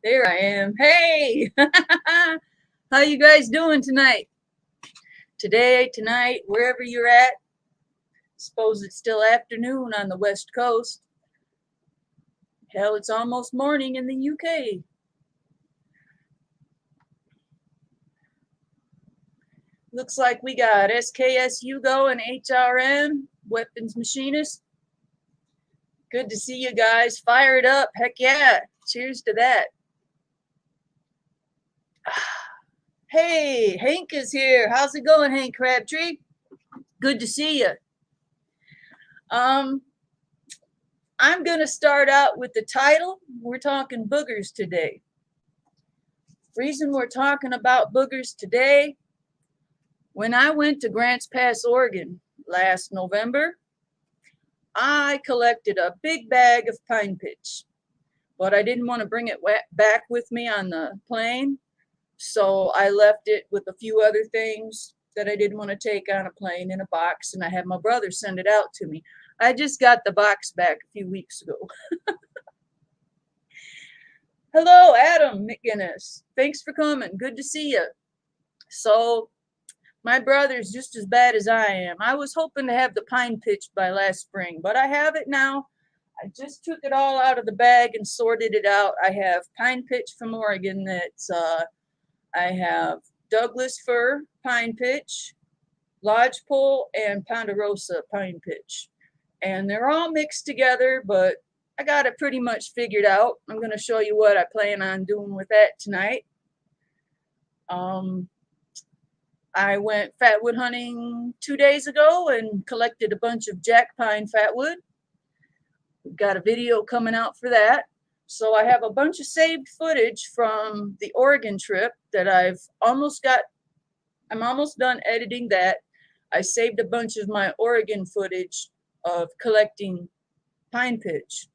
There I am. Hey! How you guys doing tonight? Today, tonight, wherever you're at. Suppose it's still afternoon on the West Coast. Hell, it's almost morning in the UK. Looks like we got SKSU going, HRM, weapons machinist. Good to see you guys. Fire it up. Heck yeah. Cheers to that. Hey, Hank is here. How's it going, Hank Crabtree? Good to see you. I'm going to start out with the title. We're talking boogers today. Reason we're talking about boogers today, when I went to Grants Pass, Oregon last November, I collected a big bag of pine pitch, but I didn't want to bring it back with me on the plane, so I left it with a few other things that I didn't want to take on a plane in a box, and I had my brother send it out to me. I just got the box back a few weeks ago. Hello, Adam McGinnis. Thanks for coming. Good to see you. So, my brother's just as bad as I am. I was hoping to have the pine pitch by last spring, but I have it now. I just took it all out of the bag and sorted it out. I have pine pitch from Oregon that's, I have Douglas fir pine pitch, lodgepole, and ponderosa pine pitch. And they're all mixed together, but I got it pretty much figured out. I'm going to show you what I plan on doing with that tonight. I went fatwood hunting 2 days ago and collected a bunch of jack pine fatwood. We've got a video coming out for that. So I have a bunch of saved footage from the Oregon trip that I'm almost done editing that. I saved a bunch of my Oregon footage of collecting pine pitch,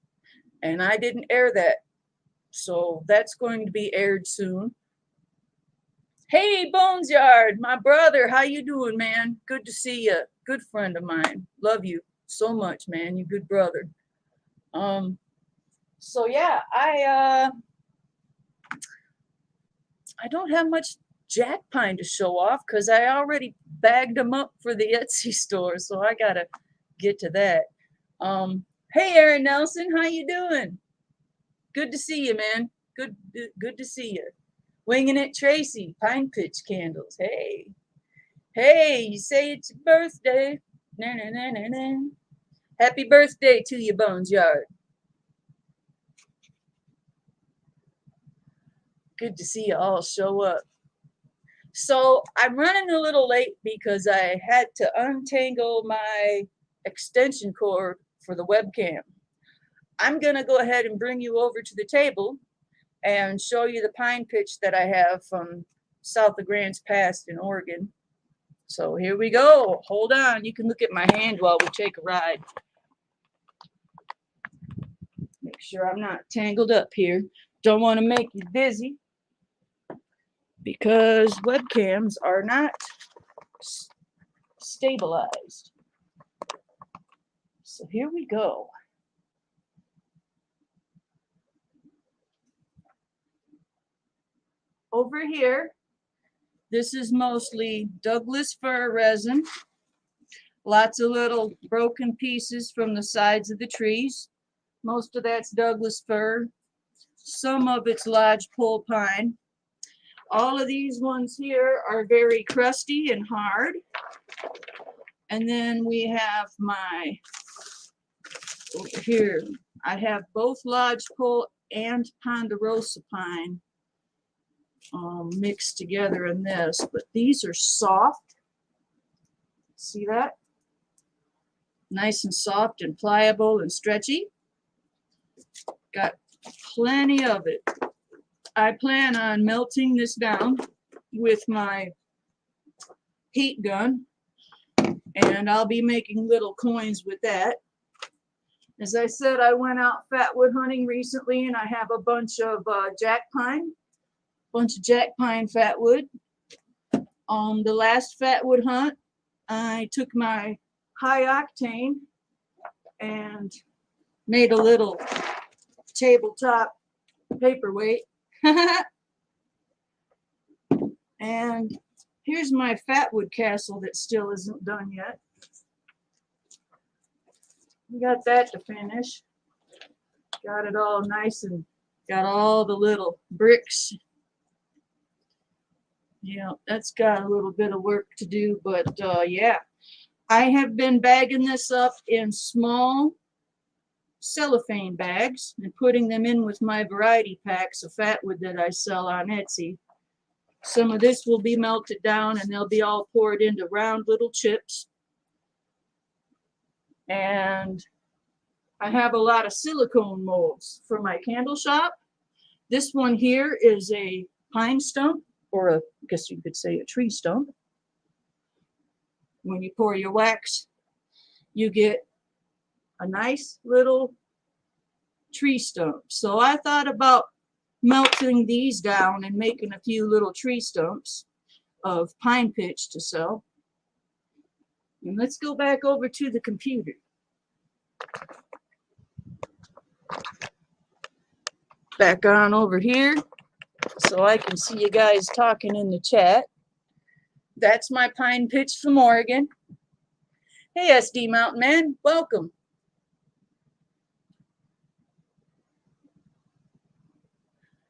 and I didn't air that. So that's going to be aired soon. Hey, Bones Yard, my brother, how you doing, man? Good to see you. Good friend of mine. Love you so much, man. You good brother. So yeah, I don't have much jack pine to show off because I already bagged them up for the Etsy store, so I gotta get to that. Hey, Aaron Nelson, how you doing? Good to see you, man. Good to see you. Winging it, Tracy, pine pitch candles. Hey, you say it's your birthday. Na, na, na, na, na. Happy birthday to you, Bones Yard. Good to see you all show up. So I'm running a little late because I had to untangle my extension cord for the webcam. I'm going to go ahead and bring you over to the table and show you the pine pitch that I have from south of Grants Pass in Oregon. So here we go. Hold on. You can look at my hand while we take a ride. Make sure I'm not tangled up here. Don't want to make you dizzy because webcams are not stabilized. So here we go. Over here, this is mostly Douglas fir resin. Lots of little broken pieces from the sides of the trees. Most of that's Douglas fir. Some of it's lodgepole pine. All of these ones here are very crusty and hard. And then we have my, over here, I have both lodgepole and ponderosa pine mixed together in this, but these are soft. See that? Nice and soft and pliable and stretchy. Got plenty of it. I plan on melting this down with my heat gun, and I'll be making little coins with that. As I said, I went out fatwood hunting recently, and I have a bunch of jack pine fatwood. On the last fatwood hunt, I took my high octane and made a little tabletop paperweight And here's my Fatwood Castle that still isn't done yet. We got that to finish. Got it all nice and got all the little bricks. Yeah, that's got a little bit of work to do, but yeah. I have been bagging this up in small cellophane bags and putting them in with my variety packs of Fatwood that I sell on Etsy. Some of this will be melted down and they'll be all poured into round little chips. And I have a lot of silicone molds for my candle shop. This one here is a pine stump, or I guess you could say a tree stump. When you pour your wax, you get a nice little tree stump. So I thought about melting these down and making a few little tree stumps of pine pitch to sell. And let's go back over to the computer. Back on over here so I can see you guys talking in the chat. That's my pine pitch from Oregon. Hey, SD Mountain Man, welcome.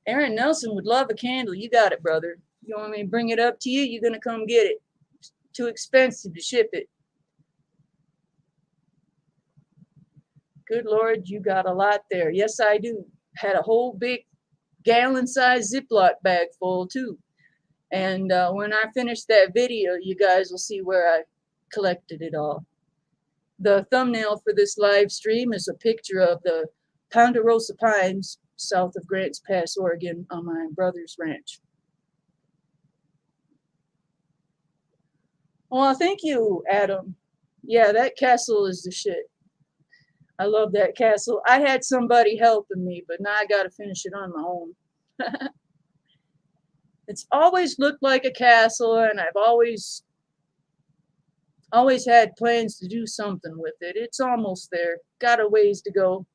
Aaron Nelson would love a candle. You got it, brother. You want me to bring it up to you? You're going to come get it. It's too expensive to ship it. Good Lord, you got a lot there. Yes, I do. Had a whole big gallon-sized Ziploc bag full, too. And when I finish that video, you guys will see where I collected it all. The thumbnail for this live stream is a picture of the Ponderosa Pines south of Grants Pass, Oregon, on my brother's ranch. Well, thank you, Adam. Yeah, that castle is the shit. I love that castle. I had somebody helping me, but now I got to finish it on my own. It's always looked like a castle, and I've always had plans to do something with it. It's almost there. Got a ways to go.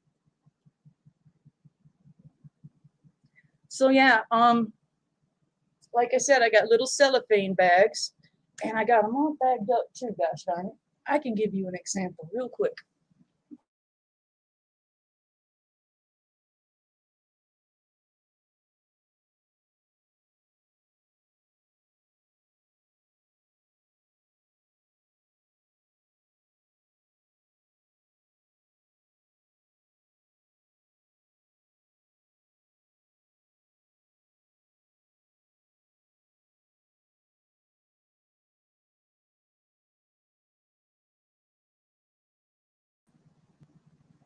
So yeah, like I said, I got little cellophane bags, and I got them all bagged up too, gosh darn it. I can give you an example real quick.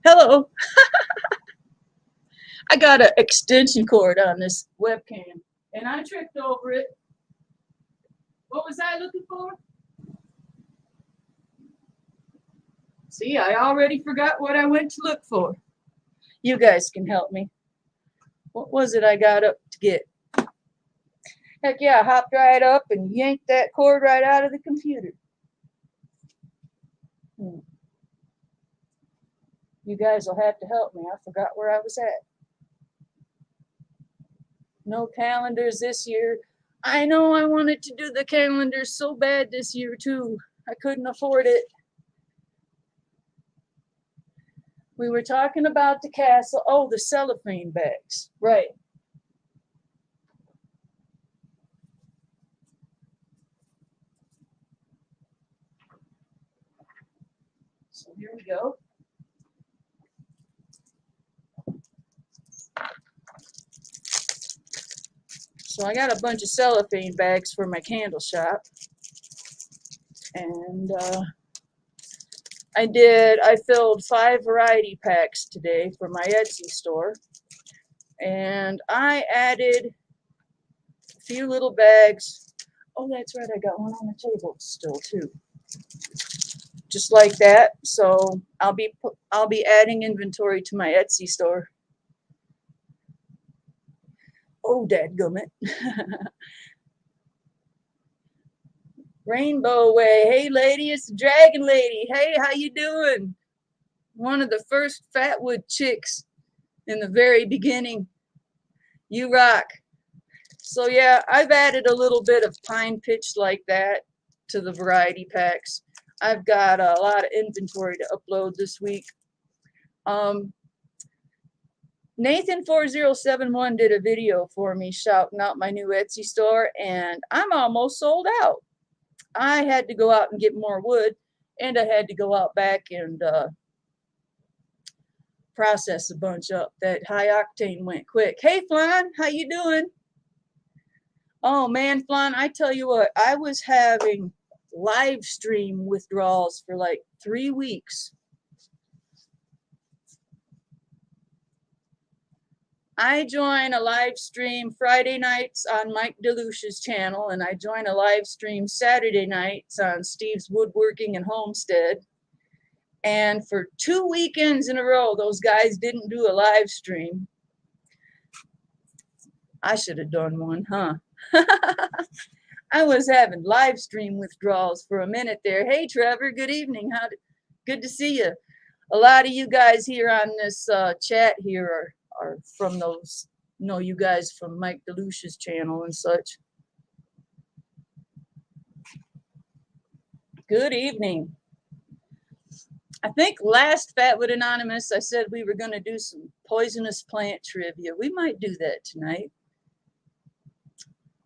Hello. I got an extension cord on this webcam, and I tripped over it. What was I looking for? See, I already forgot what I went to look for. You guys can help me. What was it I got up to get? Heck yeah, I hopped right up and yanked that cord right out of the computer. You guys will have to help me. I forgot where I was at. No calendars this year. I know I wanted to do the calendars so bad this year too. I couldn't afford it. We were talking about the castle. Oh, the cellophane bags. Right. So here we go. So I got a bunch of cellophane bags for my candle shop. And I filled 5 variety packs today for my Etsy store. And I added a few little bags. Oh, that's right, I got one on the table still too. Just like that. So I'll be adding inventory to my Etsy store. Oh, dadgummit. Rainbow Way. Hey, lady, it's the Dragon Lady. Hey, how you doing? One of the first Fatwood chicks in the very beginning. You rock. So yeah, I've added a little bit of pine pitch like that to the variety packs. I've got a lot of inventory to upload this week. Nathan4071 did a video for me shouting out my new Etsy store, and I'm almost sold out. I had to go out and get more wood, and I had to go out back and process a bunch up. That high octane went quick. Hey, Flan, how you doing? Oh man, Flan, I tell you what, I was having live stream withdrawals for like 3 weeks. I join a live stream Friday nights on Mike DeLucia's channel, and I join a live stream Saturday nights on Steve's Woodworking and Homestead. And for 2 weekends in a row, those guys didn't do a live stream. I should have done one, huh? I was having live stream withdrawals for a minute there. Hey, Trevor, good evening. Good to see you. A lot of you guys here on this chat here are from those, you guys from Mike DeLucia's channel and such. Good evening. I think last Fatwood Anonymous, I said we were going to do some poisonous plant trivia. We might do that tonight.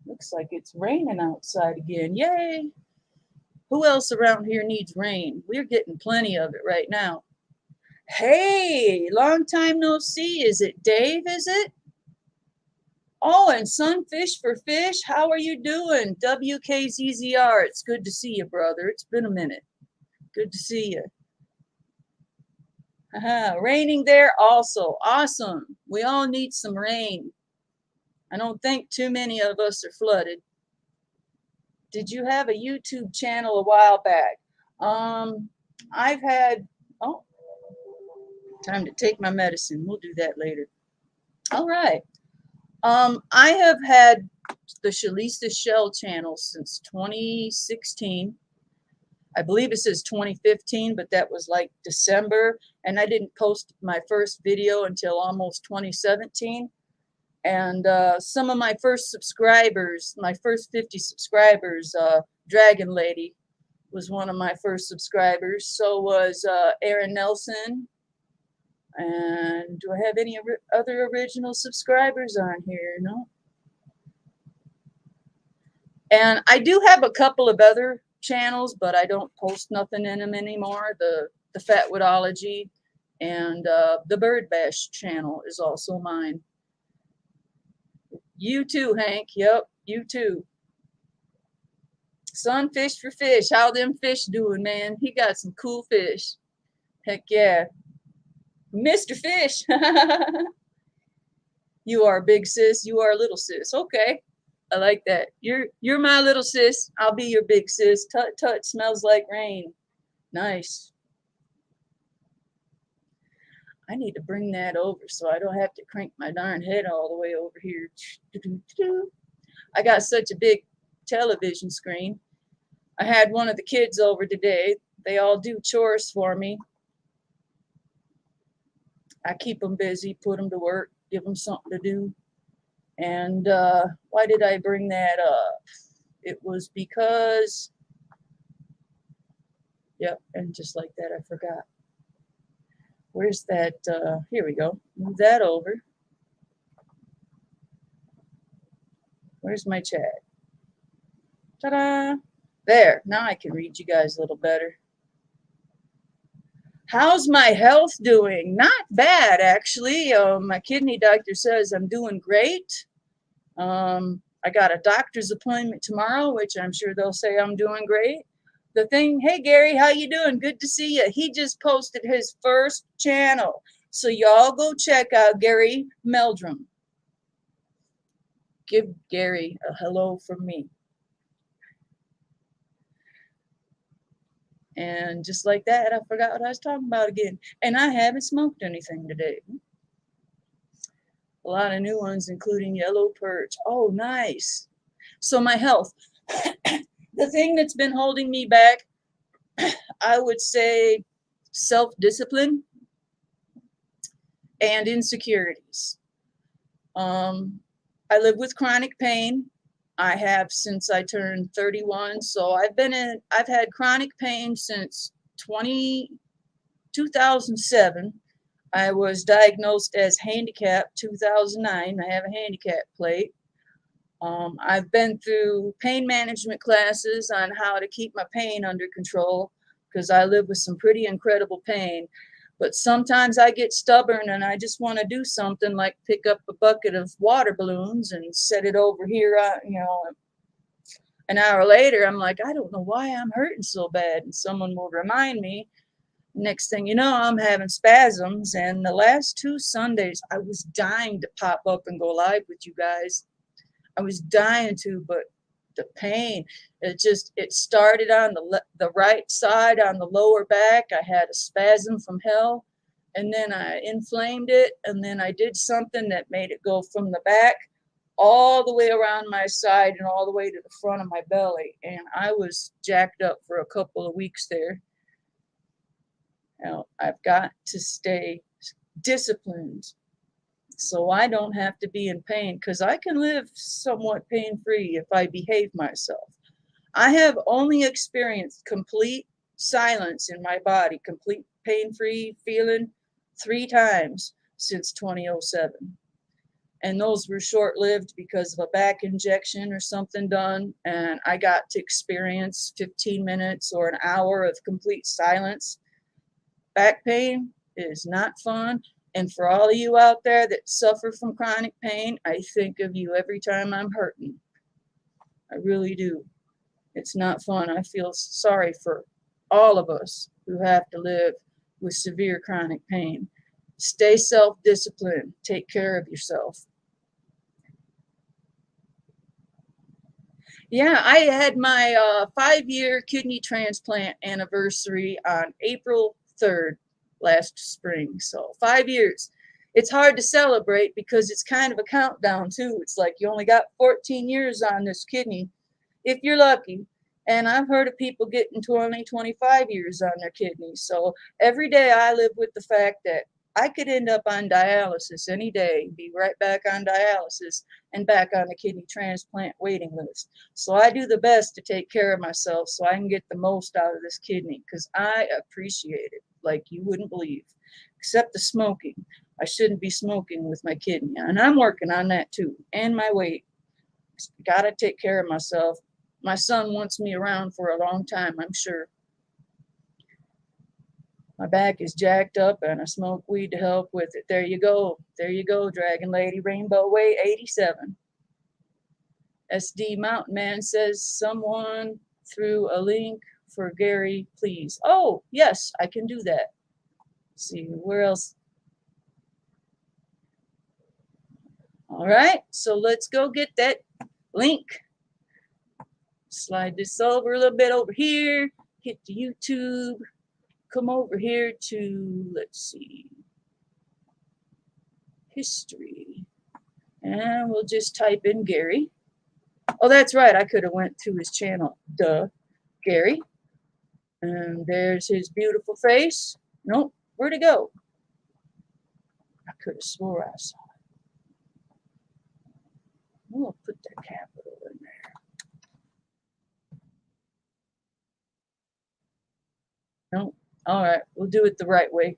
Looks like it's raining outside again. Yay! Who else around here needs rain? We're getting plenty of it right now. Hey, long time no see. Is it Dave, is it? Oh, and Sunfish for Fish, how are you doing? WKZZR, it's good to see you, brother. It's been a minute. Good to see you. Raining there also. Awesome. We all need some rain. I don't think too many of us are flooded. Did you have a YouTube channel a while back? I've had, oh, time to take my medicine. We'll do that later. All right. I have had the Shalisa Shell channel since 2016. I believe it says 2015, but that was like December, and I didn't post my first video until almost 2017. And some of my first subscribers, my first 50 subscribers, Dragon Lady was one of my first subscribers. So was Aaron Nelson. And do I have any other original subscribers on here? No. And I do have a couple of other channels, but I don't post nothing in them anymore. The Fatwoodology and the Bird Bash channel is also mine. You too, Hank. Yep, you too. Sunfish for Fish. How them fish doing, man? He got some cool fish. Heck yeah. Mr. Fish. You are big sis. You are little sis. Okay. I like that. You're my little sis. I'll be your big sis. Tut tut smells like rain. Nice. I need to bring that over so I don't have to crank my darn head all the way over here. I got such a big television screen. I had one of the kids over today. They all do chores for me. I keep them busy, put them to work, give them something to do. And why did I bring that up? It was because, yep, and just like that, I forgot. Where's that? Here we go. Move that over. Where's my chat? Ta-da! There. Now I can read you guys a little better. How's my health doing? Not bad, actually. My kidney doctor says I'm doing great. I got a doctor's appointment tomorrow, which I'm sure they'll say I'm doing great. The thing, hey Gary, how you doing? Good to see you. He just posted his first channel. So y'all go check out Gary Meldrum. Give Gary a hello from me. And just like that, I forgot what I was talking about again. And I haven't smoked anything today. A lot of new ones, including yellow perch. Oh, nice. So my health. The thing that's been holding me back, I would say self-discipline and insecurities. I I live with chronic pain. I have since I turned 31. So I've had chronic pain since 2007. I was diagnosed as handicapped 2009. I have a handicap plate. I've been through pain management classes on how to keep my pain under control because I live with some pretty incredible pain. But sometimes I get stubborn and I just want to do something like pick up a bucket of water balloons and set it over here. An hour later, I'm like, I don't know why I'm hurting so bad. And someone will remind me. Next thing you know, I'm having spasms. And the last 2 Sundays, I was dying to pop up and go live with you guys. I was dying to, but the pain, it started on the right side on the lower back. I had a spasm from hell, and then I inflamed it, and then I did something that made it go from the back all the way around my side and all the way to the front of my belly. And I was jacked up for a couple of weeks there. Now, I've got to stay disciplined so I don't have to be in pain, because I can live somewhat pain-free if I behave myself. I have only experienced complete silence in my body, complete pain-free feeling 3 times since 2007. And those were short-lived because of a back injection or something done. And I got to experience 15 minutes or an hour of complete silence. Back pain is not fun. And for all of you out there that suffer from chronic pain, I think of you every time I'm hurting. I really do. It's not fun. I feel sorry for all of us who have to live with severe chronic pain. Stay self-disciplined. Take care of yourself. Yeah, I had my 5-year kidney transplant anniversary on April 3rd last spring. So 5 years. It's hard to celebrate because it's kind of a countdown too. It's like you only got 14 years on this kidney if you're lucky. And I've heard of people getting 20, 25 years on their kidneys. So every day I live with the fact that I could end up on dialysis any day, be right back on dialysis and back on the kidney transplant waiting list. So I do the best to take care of myself so I can get the most out of this kidney, because I appreciate it like you wouldn't believe. Except the smoking. I shouldn't be smoking with my kidney. And I'm working on that too. And my weight. Gotta take care of myself. My son wants me around for a long time, I'm sure. My back is jacked up and I smoke weed to help with it. There you go. There you go, Dragon Lady. Rainbow Way 87. SD Mountain Man says someone threw a link for Gary, please. Oh, yes, I can do that. Let's see, where else? All right, so let's go get that link. Slide this over a little bit over here. Hit the YouTube. Come over here to, let's see, history. And we'll just type in Gary. Oh, that's right. I could have went to his channel. Duh. Gary. And there's his beautiful face. Nope. Where'd it go? I could have swore I saw it. We'll put that capital in there. Nope. All right. We'll do it the right way.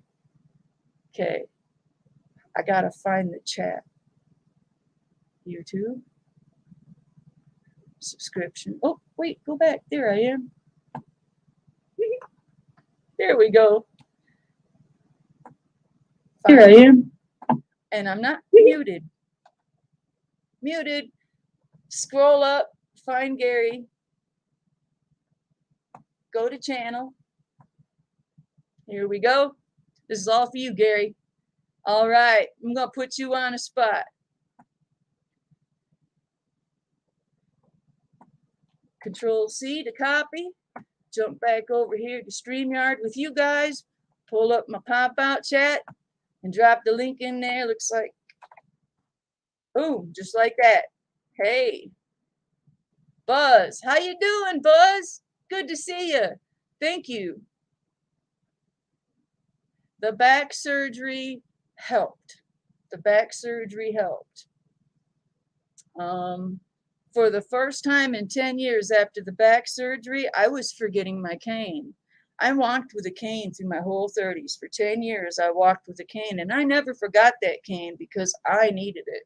Okay. I got to find the chat. YouTube. Subscription. Oh, wait. Go back. There I am. There we go. Here I am. And I'm not muted. Muted. Scroll up. Find Gary. Go to channel. Here we go. This is all for you, Gary. All right. I'm going to put you on a spot. Control C to copy. Jump back over here to StreamYard with you guys. Pull up my pop-out chat and drop the link in there. Looks like, boom, just like that. Hey, Buzz, how you doing, Buzz? Good to see you. Thank you. The back surgery helped. The back surgery helped. For the first time in 10 years after the back surgery, I was forgetting my cane. I walked with a cane through my whole 30s. For 10 years, I walked with a cane, and I never forgot that cane because I needed it.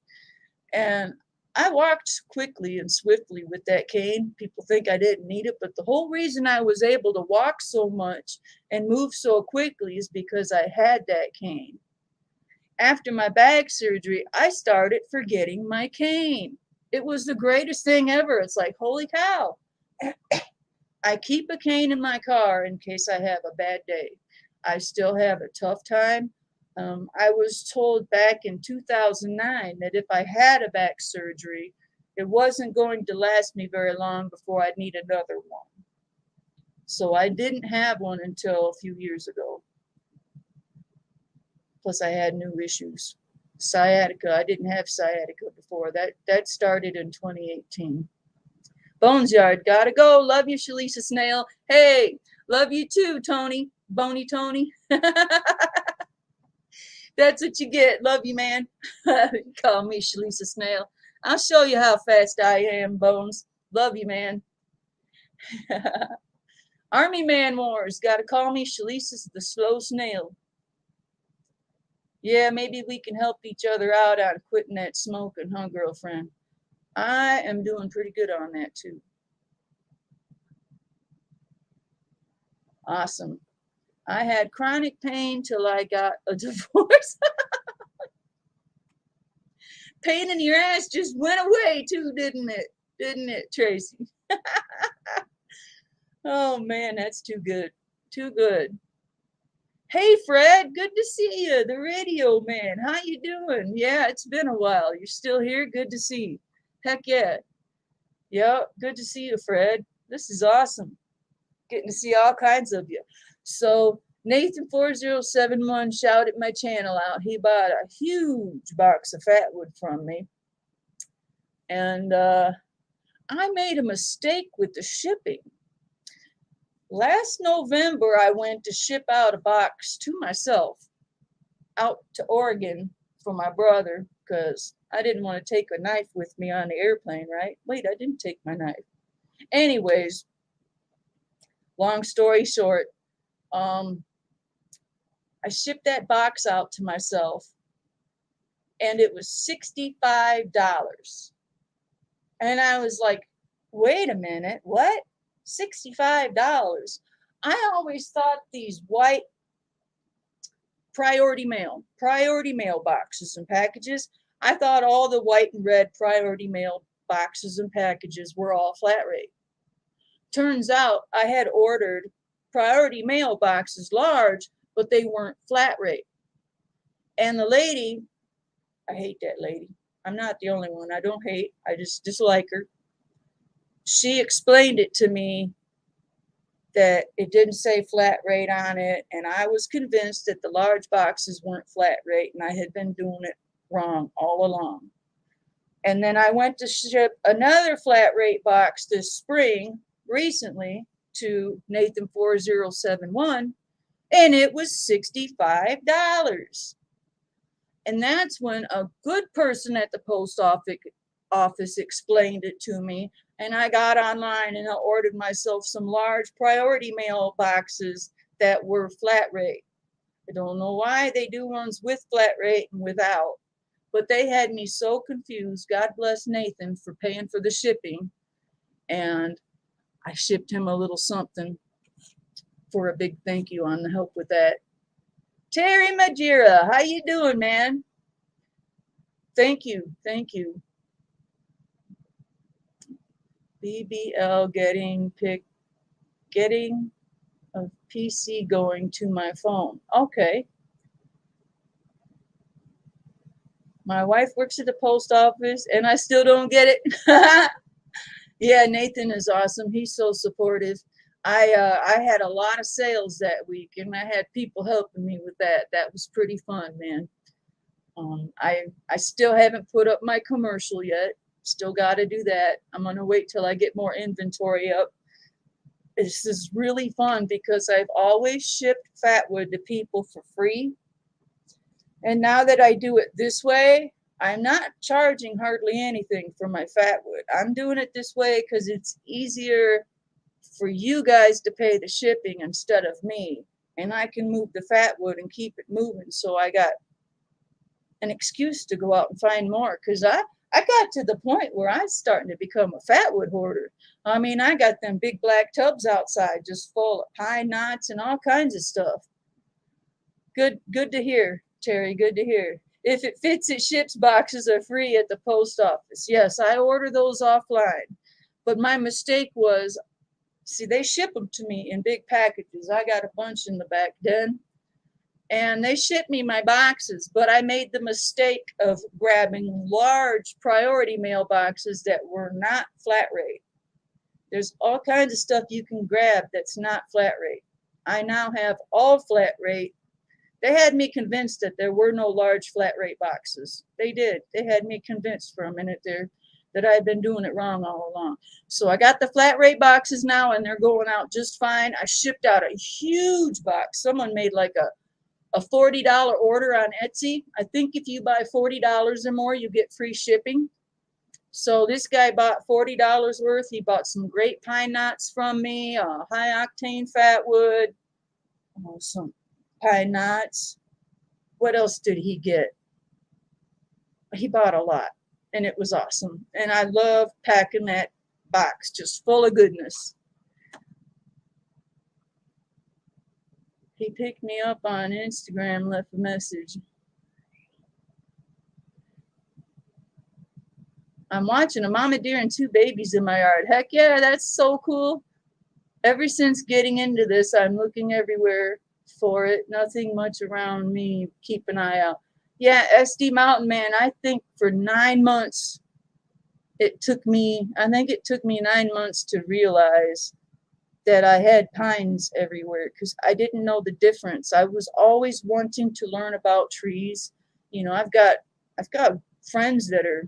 And I walked quickly and swiftly with that cane. People think I didn't need it, but the whole reason I was able to walk so much and move so quickly is because I had that cane. After my back surgery, I started forgetting my cane. It was the greatest thing ever. It's like, holy cow. I keep a cane in my car in case I have a bad day. I still have a tough time. I was told back in 2009 that if I had a back surgery, it wasn't going to last me very long before I'd need another one. So I didn't have one until a few years ago. Plus I had new issues. Sciatica, I didn't have sciatica before. That started in 2018. Bones Yard, gotta go. Love you, Shalisa Snail. Hey, love you too, Tony. Bony Tony. That's what you get. Love you, man. Call me Shalisa Snail. I'll show you how fast I am, Bones. Love you, man. Army Man Wars. Gotta call me Shalisa the Slow Snail. Yeah, maybe we can help each other out on quitting that smoking, huh, girlfriend? I am doing pretty good on that, too. Awesome. I had chronic pain till I got a divorce. Pain in your ass just went away, too, didn't it? Didn't it, Tracy? Oh, man, that's too good. Too good. Hey, Fred, good to see you, the radio man. How you doing? Yeah, it's been a while. You're still here? Good to see you. Heck yeah. Yeah, good to see you, Fred. This is awesome. Getting to see all kinds of you. So Nathan4071 shouted my channel out. He bought a huge box of Fatwood from me. And I made a mistake with the shipping. Last November, I went to ship out a box to myself out to Oregon for my brother because I didn't want to take a knife with me on the airplane, right? Wait, I didn't take my knife. Anyways, long story short, I shipped that box out to myself and it was $65. And I was like, wait a minute, what? $65. I always thought these white priority mail boxes and packages, I thought all the white and red priority mail boxes and packages were all flat rate. Turns out I had ordered priority mail boxes large, but they weren't flat rate. And the lady, I hate that lady. I'm not the only one. I don't hate. I just dislike her. She explained it to me that it didn't say flat rate on it, and I was convinced that the large boxes weren't flat rate, and I had been doing it wrong all along. And then I went to ship another flat rate box this spring, recently, to Nathan4071, and it was $65. And that's when a good person at the post office explained it to me. And I got online and I ordered myself some large priority mail boxes that were flat rate. I don't know why they do ones with flat rate and without, but they had me so confused. God bless Nathan for paying for the shipping. And I shipped him a little something for a big thank you on the help with that. Terry Majira, how you doing, man? Thank you. Thank you. BBL getting a PC going to my phone. Okay. My wife works at the post office and I still don't get it. Yeah, Nathan is awesome. He's so supportive. I had a lot of sales that week and I had people helping me with that. That was pretty fun, man. I still haven't put up my commercial yet. Still got to do that. I'm going to wait till I get more inventory up. This is really fun because I've always shipped Fatwood to people for free. And now that I do it this way, I'm not charging hardly anything for my fatwood. I'm doing it this way because it's easier for you guys to pay the shipping instead of me. And I can move the fatwood and keep it moving. So I got an excuse to go out and find more, because I got to the point where I was starting to become a fatwood hoarder. I mean, I got them big black tubs outside just full of pine knots and all kinds of stuff. Good to hear, Terry. Good to hear. If it fits, it ships. Boxes are free at the post office. Yes, I order those offline. But my mistake was, see, they ship them to me in big packages. I got a bunch in the back den, and they shipped me my boxes, but I made the mistake of grabbing large priority mail boxes that were not flat rate. There's all kinds of stuff you can grab that's not flat rate. I now have all flat rate. They had me convinced that there were no large flat rate boxes. They did. They had me convinced for a minute there that I'd been doing it wrong all along. So I got the flat rate boxes now, and they're going out just fine. I shipped out a huge box. Someone made like a $40 order on Etsy. I think if you buy $40 or more, you get free shipping. So this guy bought $40 worth. He bought some great pine knots from me, high octane fatwood, some pine knots. What else did he get? He bought a lot, and it was awesome. And I love packing that box just full of goodness. He picked me up on Instagram, left a message. I'm watching a mama deer and 2 babies in my yard. Heck yeah, that's so cool. Ever since getting into this, I'm looking everywhere for it. Nothing much around me. Keep an eye out. Yeah, SD Mountain Man, I think for 9 months, I think it took me 9 months to realize that I had pines everywhere, because I didn't know the difference. I was always wanting to learn about trees. You know, I've got friends that are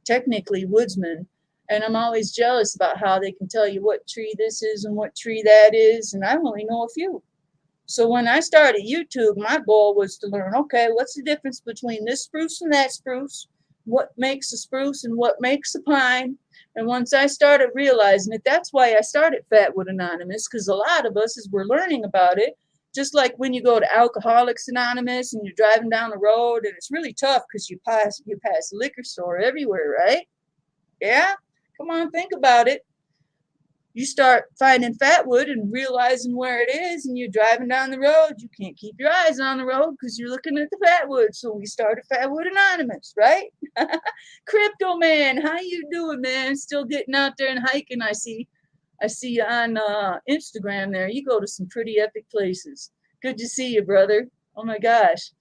technically woodsmen, and I'm always jealous about how they can tell you what tree this is and what tree that is, and I only know a few. So when I started YouTube, my goal was to learn, okay, what's the difference between this spruce and that spruce? What makes a spruce and what makes a pine? And once I started realizing it, that's why I started Fatwood Anonymous, because a lot of us, as we're learning about it, just like when you go to Alcoholics Anonymous and you're driving down the road, and it's really tough because you pass a liquor store everywhere, right? Yeah? Come on, think about it. You start finding fatwood and realizing where it is, and you're driving down the road. You can't keep your eyes on the road because you're looking at the fatwood. So we started Fatwood Anonymous, right? Crypto Man, how you doing, man? Still getting out there and hiking. I see you on Instagram there. You go to some pretty epic places. Good to see you, brother. Oh my gosh.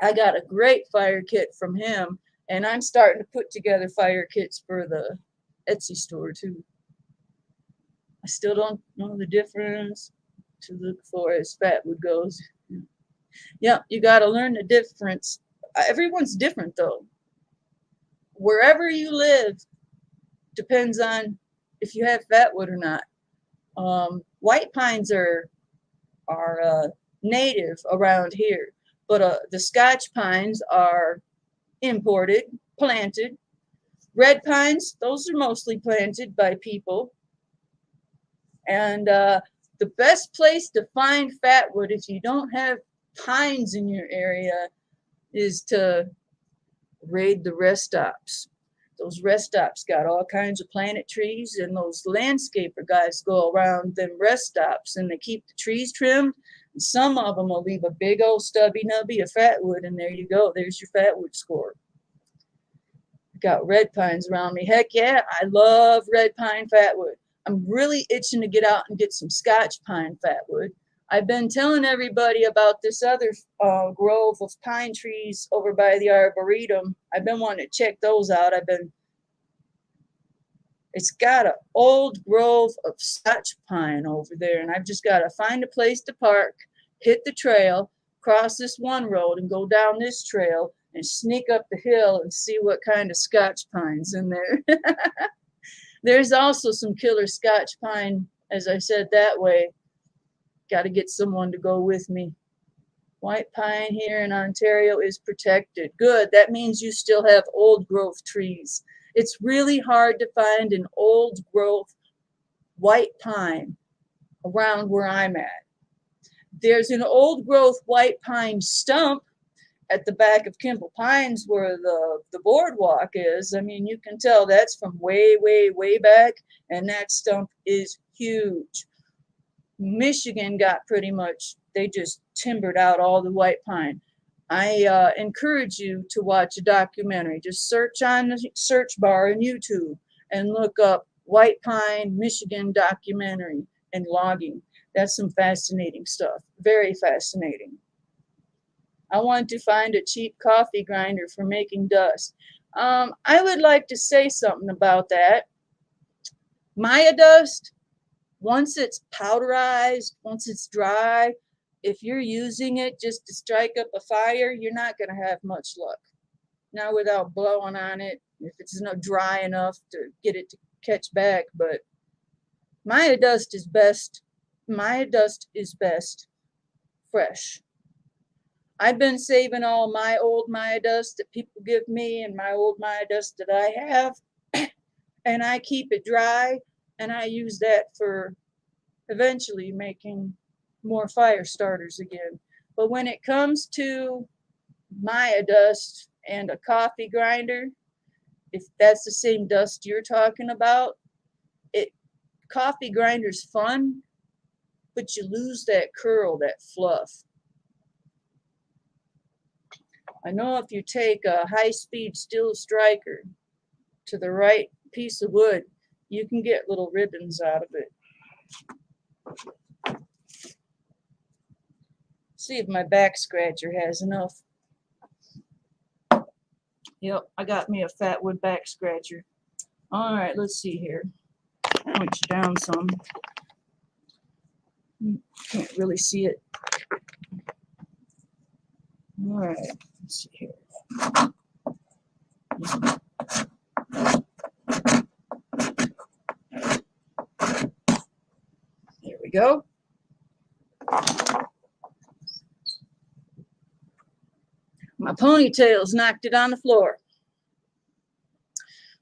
I got a great fire kit from him, and I'm starting to put together fire kits for the Etsy store too. I still don't know the difference to look for as fatwood goes. Yeah, you got to learn the difference. Everyone's different though. Wherever you live depends on if you have fatwood or not. White pines are native around here, but the Scotch pines are imported, planted. Red pines, those are mostly planted by people. And the best place to find fatwood if you don't have pines in your area is to raid the rest stops. Those rest stops got all kinds of planet trees, and those landscaper guys go around them rest stops and they keep the trees trimmed. And some of them will leave a big old stubby nubby of fatwood, and there you go. There's your fatwood score. Got red pines around me. Heck yeah, I love red pine fatwood. I'm really itching to get out and get some Scotch pine fatwood. I've been telling everybody about this other grove of pine trees over by the Arboretum. I've been wanting to check those out. It's got an old grove of Scotch pine over there, and I've just got to find a place to park, hit the trail, cross this one road, and go down this trail and sneak up the hill and see what kind of Scotch pine's in there. There's also some killer Scotch pine, as I said, that way. Got to get someone to go with me. White pine here in Ontario is protected. Good. That means you still have old growth trees. It's really hard to find an old growth white pine around where I'm at. There's an old growth white pine stump at the back of Kimball Pines where the boardwalk is. I mean, you can tell that's from way, way, way back, and that stump is huge. Michigan got pretty much, they just timbered out all the white pine. I encourage you to watch a documentary. Just search on the search bar in YouTube and look up white pine Michigan documentary and logging. That's some fascinating stuff. Very fascinating. I want to find a cheap coffee grinder for making dust. I would like to say something about that. Maya dust, once it's powderized, once it's dry, if you're using it just to strike up a fire, you're not going to have much luck. Not without blowing on it, if it's not dry enough to get it to catch back. But Maya dust is best. Maya dust is best fresh. I've been saving all my old Maya dust that people give me and my old Maya dust that I have, and I keep it dry, and I use that for eventually making more fire starters again. But when it comes to Maya dust and a coffee grinder, if that's the same dust you're talking about, coffee grinder's fun, but you lose that curl, that fluff. I know if you take a high-speed steel striker to the right piece of wood, you can get little ribbons out of it. See if my back scratcher has enough. Yep, I got me a Fatwood back scratcher. All right, let's see here. Point you down some. Can't really see it. All right, let's see here. There we go. My ponytails knocked it on the floor.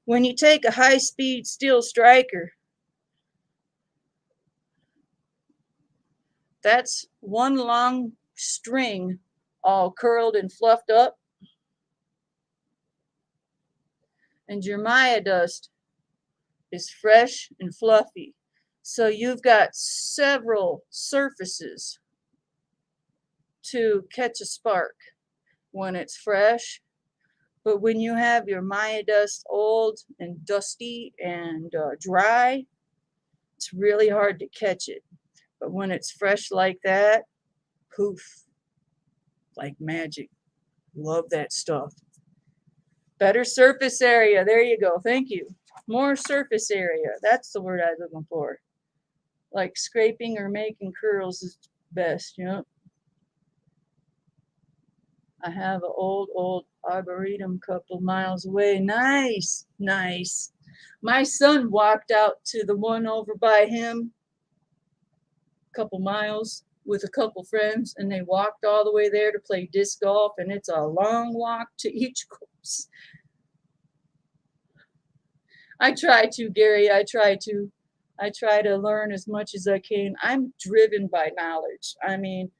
When you take a high-speed steel striker, that's one long string all curled and fluffed up. And your Maya dust is fresh and fluffy. So you've got several surfaces to catch a spark when it's fresh. But when you have your Maya dust old and dusty and dry, it's really hard to catch it. But when it's fresh like that, poof, like magic. Love that stuff. Better surface area. There you go. Thank you. More surface area. That's the word I was looking for. Like scraping or making curls is best, you know. I have an old arboretum couple miles away. Nice, nice. My son walked out to the one over by him a couple miles with a couple friends, and they walked all the way there to play disc golf, and it's a long walk to each course. I try to, Gary. I try to learn as much as I can. I'm driven by knowledge. I mean,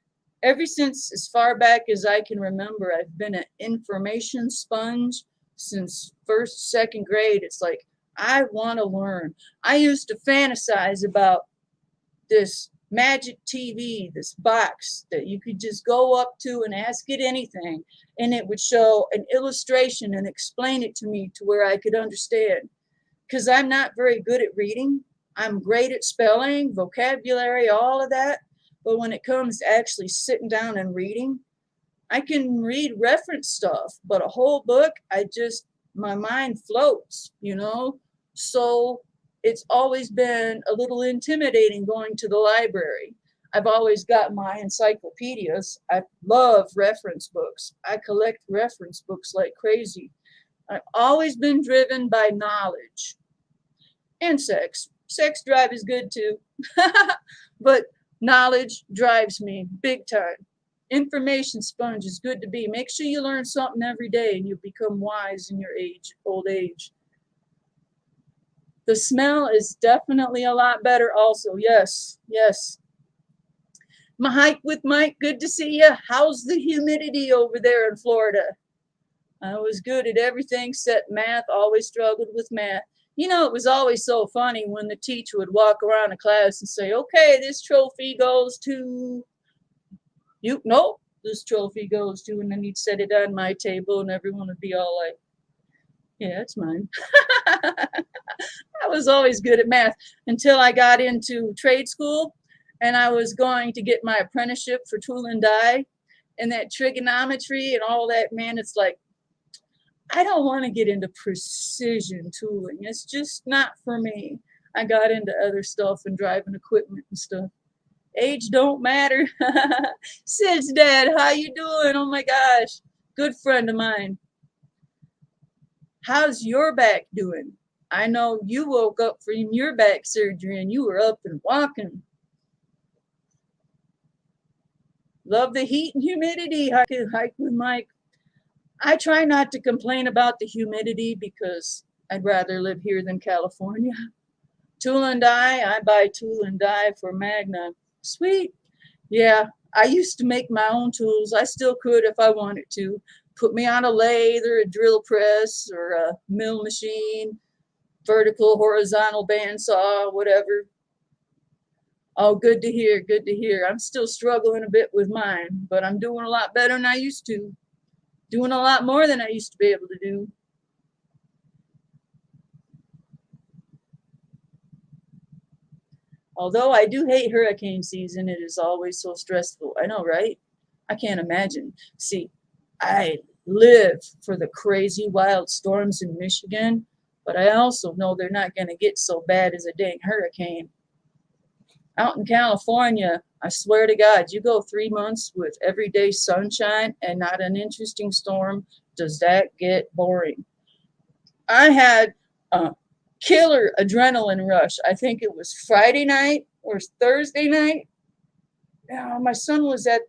ever since as far back as I can remember, I've been an information sponge since first, second grade. It's like, I want to learn. I used to fantasize about this magic TV, this box that you could just go up to and ask it anything, and it would show an illustration and explain it to me to where I could understand. Because I'm not very good at reading. I'm great at spelling, vocabulary, all of that. But when it comes to actually sitting down and reading, I can read reference stuff, but a whole book, my mind floats, you know? So it's always been a little intimidating going to the library. I've always got my encyclopedias. I love reference books. I collect reference books like crazy. I've always been driven by knowledge and sex. Sex drive is good too, but knowledge drives me big time. Information sponge is good to be. Make sure you learn something every day and you'll become wise in your old age. The smell is definitely a lot better also. Yes, yes. My hike with Mike, good to see you. How's the humidity over there in Florida? I was good at everything except math, always struggled with math. You know, it was always so funny when the teacher would walk around the class and say, okay, this trophy goes to you. Nope, this trophy goes to, and then he'd set it on my table and everyone would be all like, yeah, it's mine. I was always good at math until I got into trade school and I was going to get my apprenticeship for tool and die and that trigonometry and all that, man, it's like, I don't want to get into precision tooling. It's just not for me. I got into other stuff and driving equipment and stuff. Age don't matter. Sid's dad, how you doing? Oh my gosh, good friend of mine. How's your back doing? I know you woke up from your back surgery and you were up and walking. Love the heat and humidity. Hike with Mike. I try not to complain about the humidity because I'd rather live here than California. Tool and die, I buy tool and die for Magna. Sweet. Yeah, I used to make my own tools. I still could if I wanted to. Put me on a lathe or a drill press or a mill machine, vertical, horizontal bandsaw, whatever. Oh, good to hear, good to hear. I'm still struggling a bit with mine, but I'm doing a lot better than I used to. Doing a lot more than I used to be able to do. Although I do hate hurricane season, it is always so stressful. I know, right? I can't imagine. See, I live for the crazy wild storms in Michigan, but I also know they're not going to get so bad as a dang hurricane. Out in California, I swear to God, you go 3 months with everyday sunshine and not an interesting storm. Does that get boring? I had a killer adrenaline rush. I think it was Friday night or Thursday night. My son was at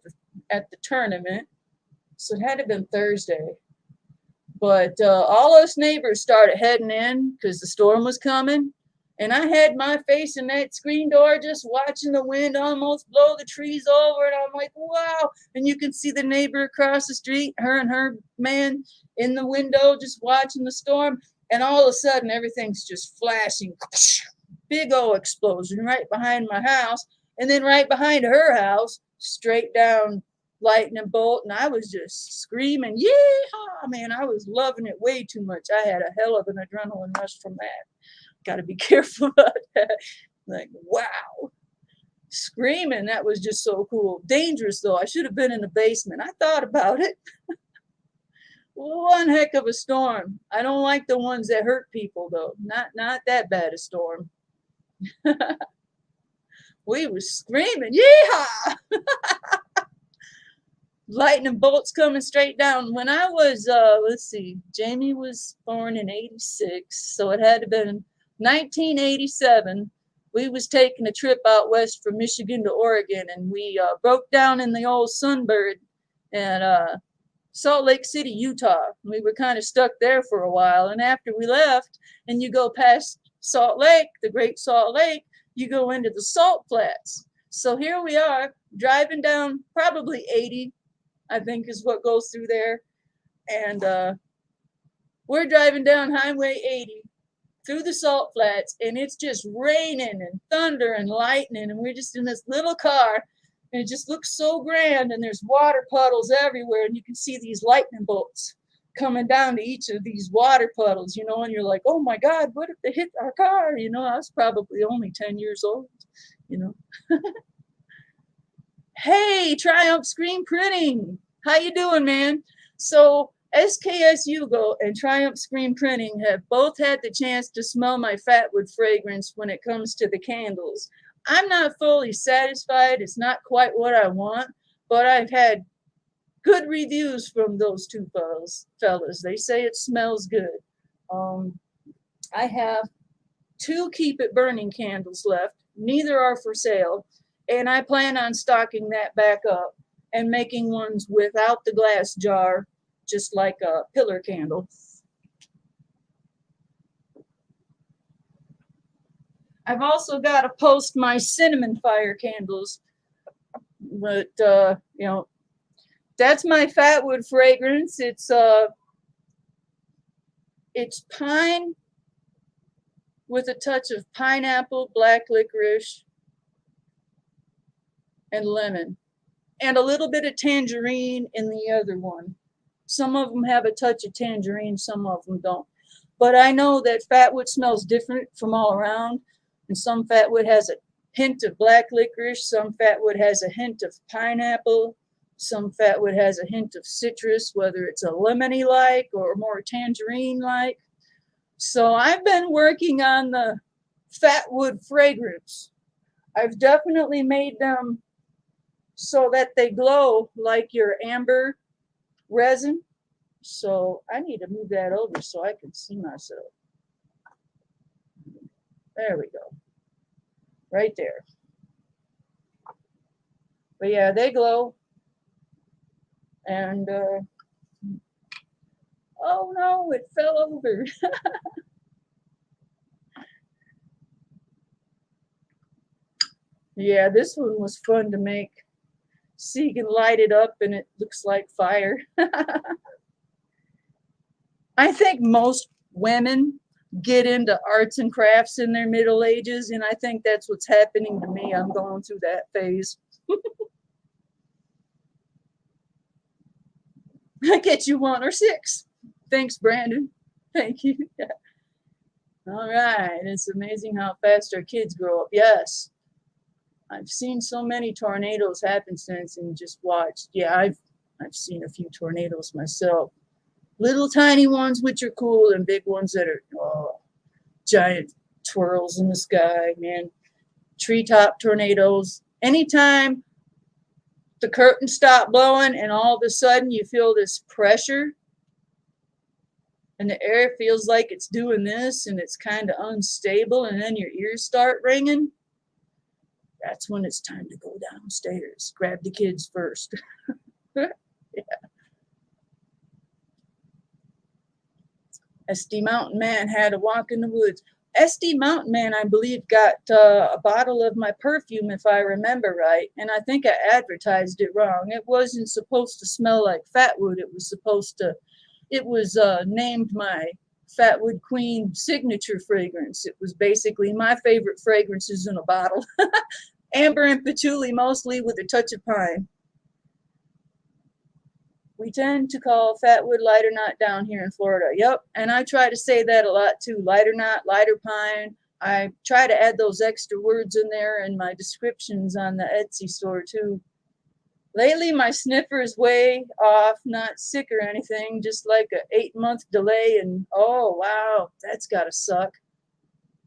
the tournament, so it had to have been Thursday. But all us neighbors started heading in because the storm was coming. And I had my face in that screen door just watching the wind almost blow the trees over. And I'm like, wow. And you can see the neighbor across the street, her and her man in the window just watching the storm. And all of a sudden, everything's just flashing. Big old explosion right behind my house. And then right behind her house, straight down lightning bolt. And I was just screaming, yeehaw, man. I was loving it way too much. I had a hell of an adrenaline rush from that. Got to be careful about that. Like, wow. Screaming, that was just so cool. Dangerous, though. I should have been in the basement. I thought about it. One heck of a storm. I don't like the ones that hurt people, though. Not that bad a storm. We was screaming, yeehaw! Lightning bolts coming straight down. When I was, let's see, Jamie was born in 86, so it had to have been 1987. We was taking a trip out west from Michigan to Oregon, and we broke down in the old Sunbird at Salt Lake City, Utah. We were kind of stuck there for a while, and after we left, and you go past Salt Lake, the Great Salt Lake, you go into the Salt Flats. So here we are, driving down probably 80, I think is what goes through there, and we're driving down Highway 80, through the Salt Flats, and it's just raining and thunder and lightning, and we're just in this little car, and it just looks so grand, and there's water puddles everywhere, and you can see these lightning bolts coming down to each of these water puddles, and you're like, oh my God, what if they hit our car? I was probably only 10 years old. Hey, Triumph Screen Printing, how you doing, man? So SKS Hugo and Triumph Screen Printing have both had the chance to smell my Fatwood fragrance when it comes to the candles. I'm not fully satisfied. It's not quite what I want, but I've had good reviews from those two fellas. They say it smells good. I have 2 Keep It Burning candles left. Neither are for sale, and I plan on stocking that back up. and making ones without the glass jar, just like a pillar candle. I've also got to post my cinnamon fire candles, but you know, that's my Fatwood fragrance. It's pine with a touch of pineapple, black licorice, and lemon, and a little bit of tangerine in the other one. Some of them have a touch of tangerine, some of them don't. But I know that Fatwood smells different from all around, and some Fatwood has a hint of black licorice, some Fatwood has a hint of pineapple, some Fatwood has a hint of citrus, whether it's a lemony-like or more tangerine-like. So I've been working on the Fatwood fragrance. I've definitely made them so that they glow like your amber resin. So I need to move that over so I can see myself. There we go. Right there. But yeah, they glow. And oh no, it fell over. Yeah, this one was fun to make. See, you can light it up and it looks like fire. I think most women get into arts and crafts in their middle ages, and I think that's what's happening to me. I'm going through that phase. I get you 1 or 6. Thanks, Brandon. Thank you. All right. It's amazing how fast our kids grow up. Yes. I've seen so many tornadoes happen since and just watched. Yeah, I've seen a few tornadoes myself. Little tiny ones, which are cool, and big ones that are giant twirls in the sky, man. Treetop tornadoes. Anytime the curtains stop blowing and all of a sudden you feel this pressure and the air feels like it's doing this and it's kind of unstable, and then your ears start ringing, that's when it's time to go downstairs. Grab the kids first. Yeah. SD Mountain Man had a walk in the woods. SD Mountain Man, I believe, got a bottle of my perfume, if I remember right, and I think I advertised it wrong. It wasn't supposed to smell like Fatwood. It was named my Fatwood Queen signature fragrance. It was basically my favorite fragrances in a bottle. Amber and patchouli mostly, with a touch of pine. We tend to call Fatwood lighter knot down here in Florida. Yep, and I try to say that a lot too. Lighter knot, lighter pine. I try to add those extra words in there in my descriptions on the Etsy store too. Lately, my sniffer is way off, not sick or anything, just like an 8-month delay, and oh wow, that's gotta suck.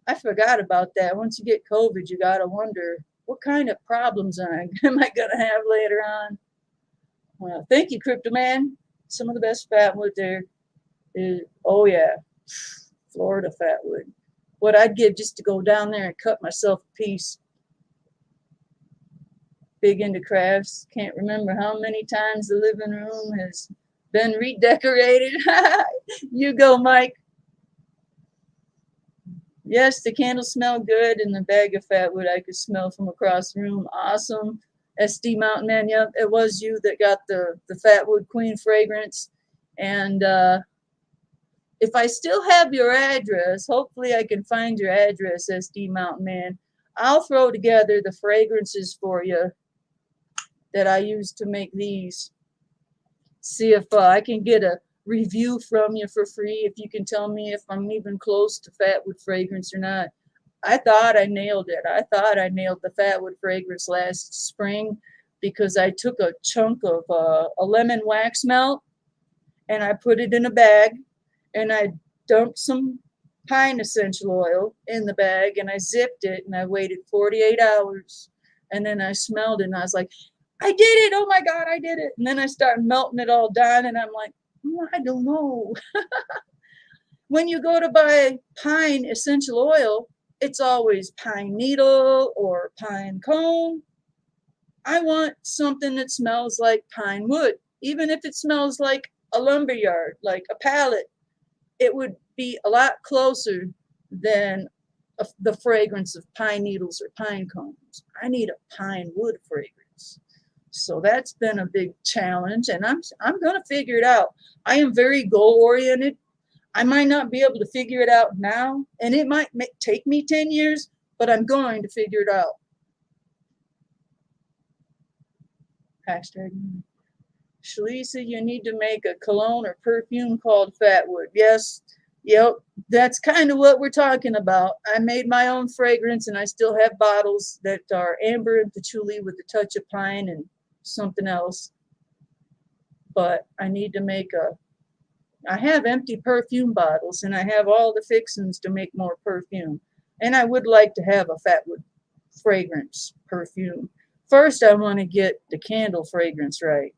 I forgot about that. Once you get COVID, you gotta wonder, what kind of problems am I gonna have later on? Well, thank you, Crypto Man. Some of the best Fatwood there is, oh yeah, Florida Fatwood. What I'd give just to go down there and cut myself a piece. Big into crafts. Can't remember how many times the living room has been redecorated. You go, Mike. Yes, the candles smell good, and the bag of Fatwood I could smell from across the room. Awesome. SD Mountain Man, yep, it was you that got the Fatwood Queen fragrance. And if I still have your address, hopefully I can find your address, SD Mountain Man. I'll throw together the fragrances for you that I use to make these. See if I can get a review from you for free, if you can tell me if I'm even close to Fatwood fragrance or not. I thought I nailed it. I thought I nailed the Fatwood fragrance last spring, because I took a chunk of a lemon wax melt and I put it in a bag, and I dumped some pine essential oil in the bag, and I zipped it, and I waited 48 hours, and then I smelled it and I was like, I did it. Oh my God, I did it. And then I started melting it all down, and I'm like, I don't know. When you go to buy pine essential oil, it's always pine needle or pine cone. I want something that smells like pine wood. Even if it smells like a lumberyard, like a pallet, it would be a lot closer than the fragrance of pine needles or pine cones. I need a pine wood fragrance. So that's been a big challenge, and I'm going to figure it out. I am very goal oriented. I might not be able to figure it out now, and it might take me 10 years, but I'm going to figure it out. Hashtag. Shalisa, you need to make a cologne or perfume called Fatwood. Yes, yep, that's kind of what we're talking about. I made my own fragrance, and I still have bottles that are amber and patchouli with a touch of pine and something else. But I need to make I have empty perfume bottles, and I have all the fixings to make more perfume. And I would like to have a Fatwood fragrance perfume. First, I want to get the candle fragrance right.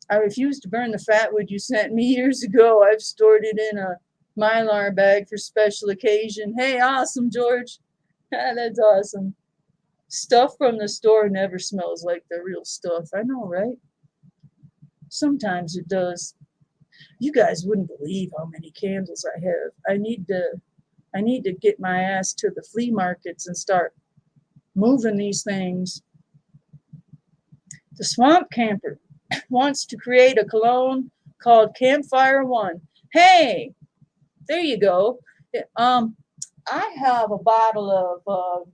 I refuse to burn the Fatwood you sent me years ago. I've stored it in a Mylar bag for special occasion. Hey, awesome, George. That's awesome. Stuff from the store never smells like the real stuff. I know, right? Sometimes it does. You guys wouldn't believe how many candles I have. I need to get my ass to the flea markets and start moving these things. The Swamp Camper wants to create a cologne called Campfire One. Hey, there you go. I have a bottle of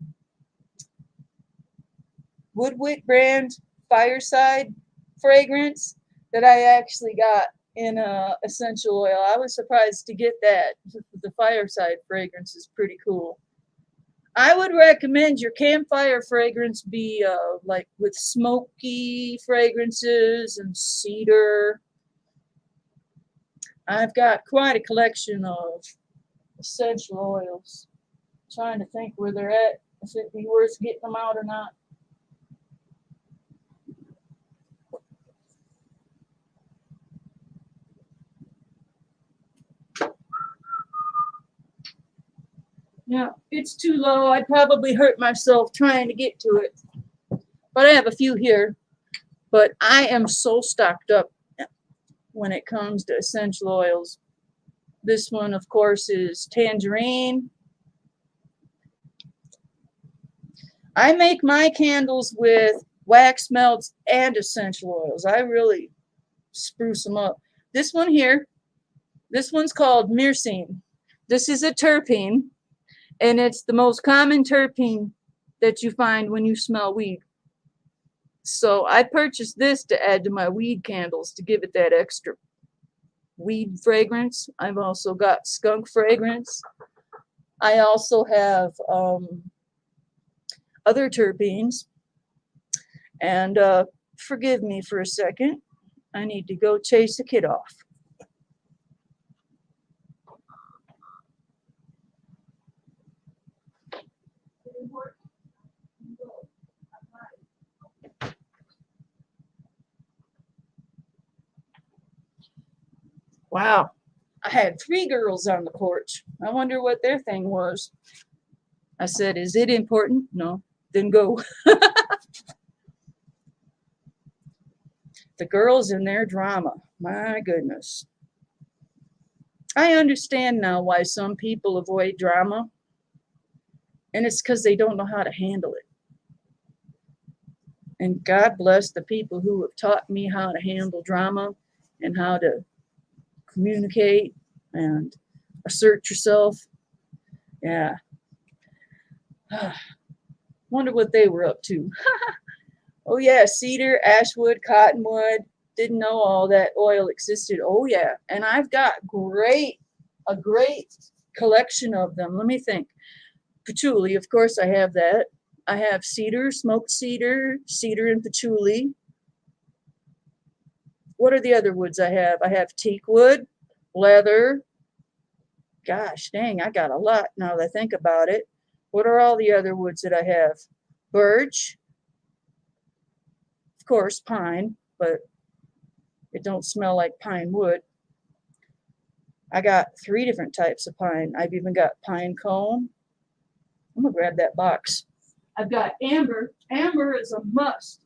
Woodwick brand Fireside fragrance that I actually got in essential oil. I was surprised to get that. The Fireside fragrance is pretty cool. I would recommend your campfire fragrance be like with smoky fragrances and cedar. I've got quite a collection of essential oils. I'm trying to think where they're at, if it'd be worth getting them out or not. Yeah, it's too low. I'd probably hurt myself trying to get to it. But I have a few here. But I am so stocked up when it comes to essential oils. This one, of course, is tangerine. I make my candles with wax melts and essential oils. I really spruce them up. This one here, this one's called myrcene. This is a terpene, and it's the most common terpene that you find when you smell weed. So I purchased this to add to my weed candles to give it that extra weed fragrance. I've also got skunk fragrance. I also have other terpenes. And forgive me for a second. I need to go chase a kid off. Wow. I had 3 girls on the porch. I wonder what their thing was. I said, is it important? No. Then go. The girls and their drama. My goodness. I understand now why some people avoid drama. And it's because they don't know how to handle it. And God bless the people who have taught me how to handle drama and how to communicate and assert yourself. Yeah. Wonder what they were up to. Oh yeah, cedar, ashwood, cottonwood. Didn't know all that oil existed. Oh yeah, and I've got a great collection of them. Let me think. Patchouli, of course I have that. I have cedar, smoked cedar, cedar and patchouli. What are the other woods I have? I have teak wood, leather. Gosh dang, I got a lot now that I think about it. What are all the other woods that I have? Birch, of course, pine, but it don't smell like pine wood. I got 3 different types of pine. I've even got pine cone. I'm gonna grab that box. I've got amber. Amber is a must.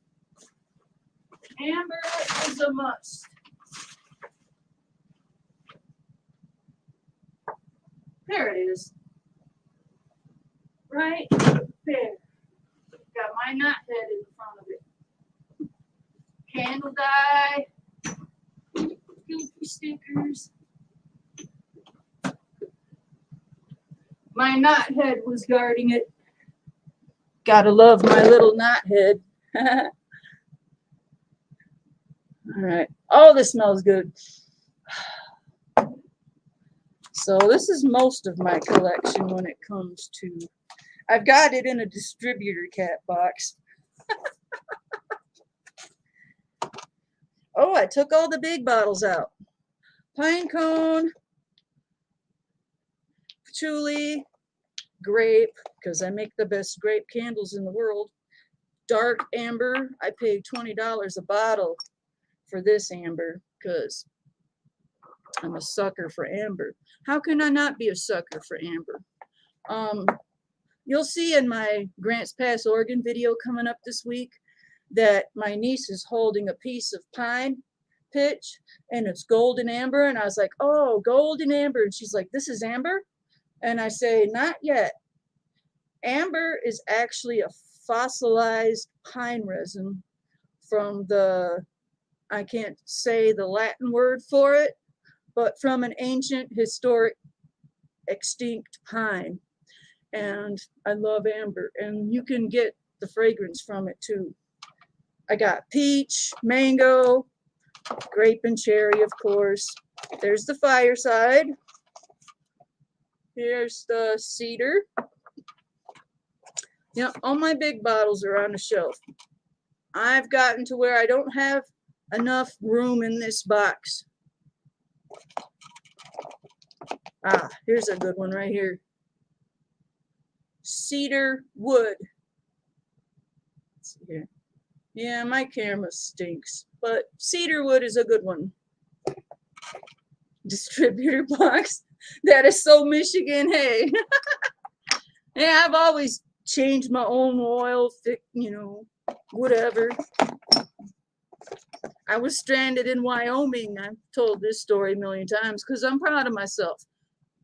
Amber is a must. There it is. Right there. Got my knot head in front of it. Candle dye. Goofy stickers. My knot head was guarding it. Gotta love my little knot head. All right. Oh, this smells good. So this is most of my collection when it comes to, I've got it in a distributor cat box. Oh, I took all the big bottles out. Pine cone, patchouli, grape, because I make the best grape candles in the world. Dark amber, I paid $20 a bottle for this amber because I'm a sucker for amber. How can I not be a sucker for amber? You'll see in my Grants Pass, Oregon video coming up this week that my niece is holding a piece of pine pitch and it's golden amber. And I was like, oh, golden amber. And she's like, this is amber? And I say, not yet. Amber is actually a fossilized pine resin from the, I can't say the Latin word for it, but from an ancient, historic, extinct pine. And I love amber, and you can get the fragrance from it too. I got peach, mango, grape and cherry, of course. There's the fireside. Here's the cedar. You know, all my big bottles are on the shelf. I've gotten to where I don't have enough room in this box. Ah, here's a good one right here. Cedar wood. Let's see here. Yeah, my camera stinks, but cedar wood is a good one. Distributor box. That is so Michigan, hey. Yeah, I've always changed my own oil, you know, whatever. I was stranded in Wyoming. I've told this story a million times because I'm proud of myself.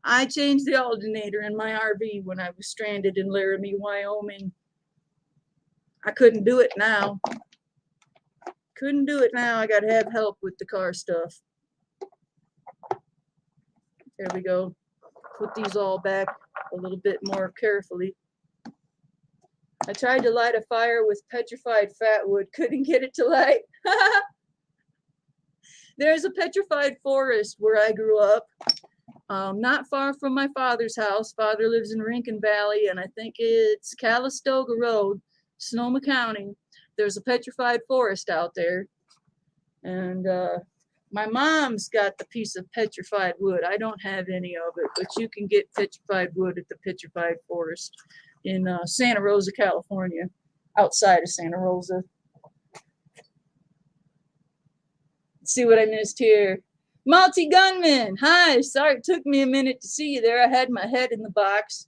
I changed the alternator in my RV when I was stranded in Laramie, Wyoming. I couldn't do it now. Couldn't do it now. I got to have help with the car stuff. There we go. Put these all back a little bit more carefully. I tried to light a fire with petrified fatwood. Couldn't get it to light. There's a petrified forest where I grew up. Not far from my father's house. Father lives in Rincon Valley, and I think it's Calistoga Road, Sonoma County. There's a petrified forest out there. And my mom's got the piece of petrified wood. I don't have any of it, but you can get petrified wood at the petrified forest in Santa Rosa, California, outside of Santa Rosa. Let's see what I missed here. Multi-gunman. Hi, sorry it took me a minute to see you there. I had my head in the box.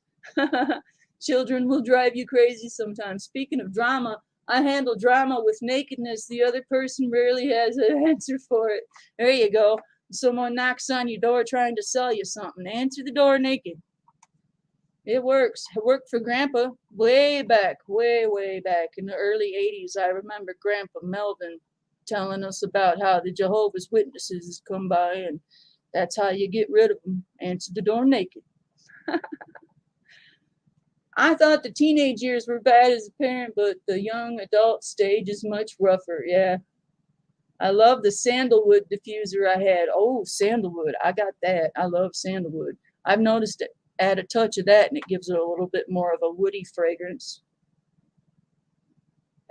Children will drive you crazy sometimes. Speaking of drama, I handle drama with nakedness. The other person rarely has an answer for it. There you go. Someone knocks on your door trying to sell you something. Answer the door naked. It works. It worked for Grandpa way back, way back in the early 80s. I remember Grandpa Melvin telling us about how the Jehovah's Witnesses come by, and that's how you get rid of them. Answer the door naked. I thought the teenage years were bad as a parent, but the young adult stage is much rougher. Yeah. I love the sandalwood diffuser I had. Oh, sandalwood. I got that. I love sandalwood. I've noticed it. Add a touch of that and it gives it a little bit more of a woody fragrance.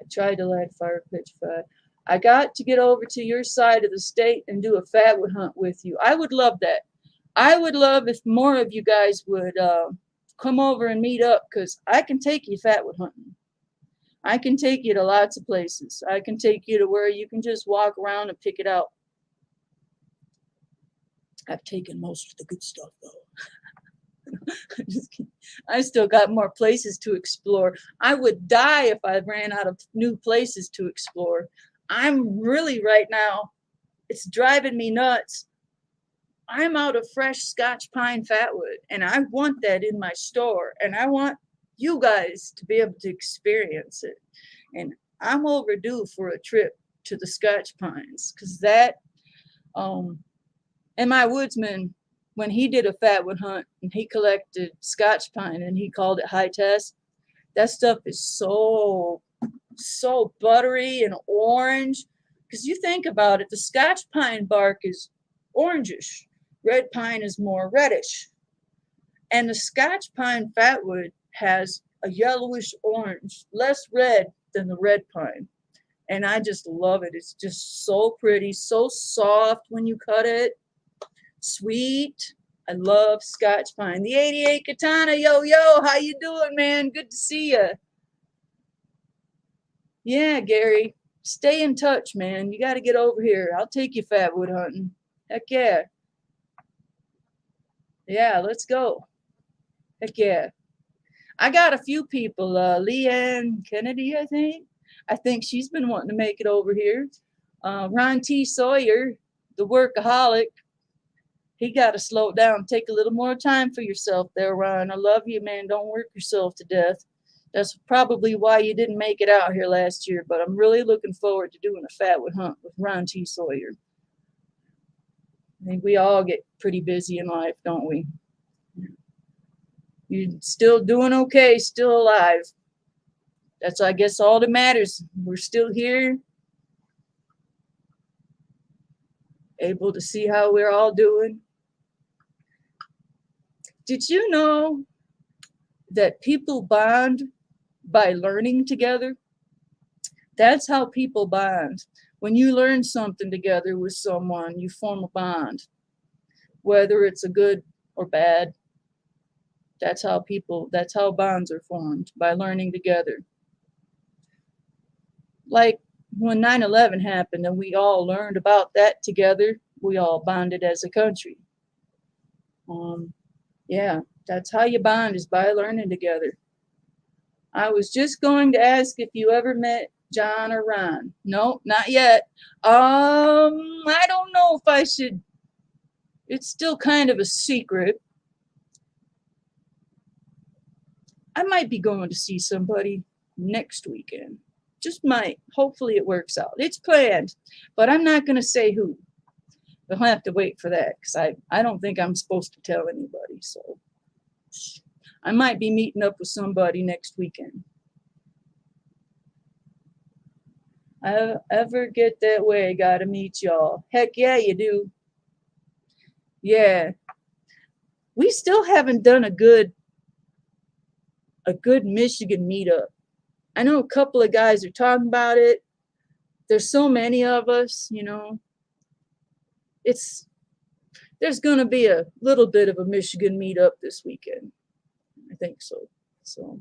I tried to light a fire petrified. I got to get over to your side of the state and do a fatwood hunt with you. I would love that. I would love if more of you guys would come over and meet up, because I can take you fatwood hunting. I can take you to lots of places. I can take you to where you can just walk around and pick it out. I've taken most of the good stuff, though. Just kidding. I still got more places to explore. I would die if I ran out of new places to explore. I'm really right now, it's driving me nuts. I'm out of fresh Scotch pine fatwood, and I want that in my store, and I want you guys to be able to experience it. And I'm overdue for a trip to the Scotch pines, because that, and my woodsman, when he did a fatwood hunt and he collected Scotch pine and he called it high test, that stuff is so buttery and orange. Because you think about it, the Scotch pine bark is orangish. Red pine is more reddish. And the Scotch pine fatwood has a yellowish orange, less red than the red pine. And I just love it. It's just so pretty, so soft when you cut it. Sweet. I love Scotch pine. The 88 Katana, yo, how you doing, man? Good to see you. Yeah, Gary, stay in touch, man. You got to get over here. I'll take you fatwood hunting. Heck yeah. Yeah, let's go. Heck yeah. I got a few people. Leanne Kennedy, I think. I think she's been wanting to make it over here. Ron T. Sawyer, the workaholic. He got to slow it down. Take a little more time for yourself there, Ron. I love you, man. Don't work yourself to death. That's probably why you didn't make it out here last year, but I'm really looking forward to doing a fatwood hunt with Ron T. Sawyer. I think we all get pretty busy in life, don't we? You're still doing okay, still alive. That's, I guess, all that matters. We're still here, able to see how we're all doing. Did you know that people bond by learning together? That's how people bond. When you learn something together with someone, you form a bond, whether it's a good or bad. That's how bonds are formed, by learning together. Like when 9/11 happened and we all learned about that together, we all bonded as a country. Yeah, that's how you bond, is by learning together. I was just going to ask if you ever met John or Ron. No, not yet. I don't know if I should. It's still kind of a secret. I might be going to see somebody next weekend. Just might. Hopefully it works out. It's planned, but I'm not going to say who. We'll have to wait for that, because I don't think I'm supposed to tell anybody. So I might be meeting up with somebody next weekend. I ever get that way, gotta meet y'all. Heck yeah, you do. Yeah. We still haven't done a good Michigan meetup. I know a couple of guys are talking about it. There's so many of us, you know. There's gonna be a little bit of a Michigan meetup this weekend. I think so. So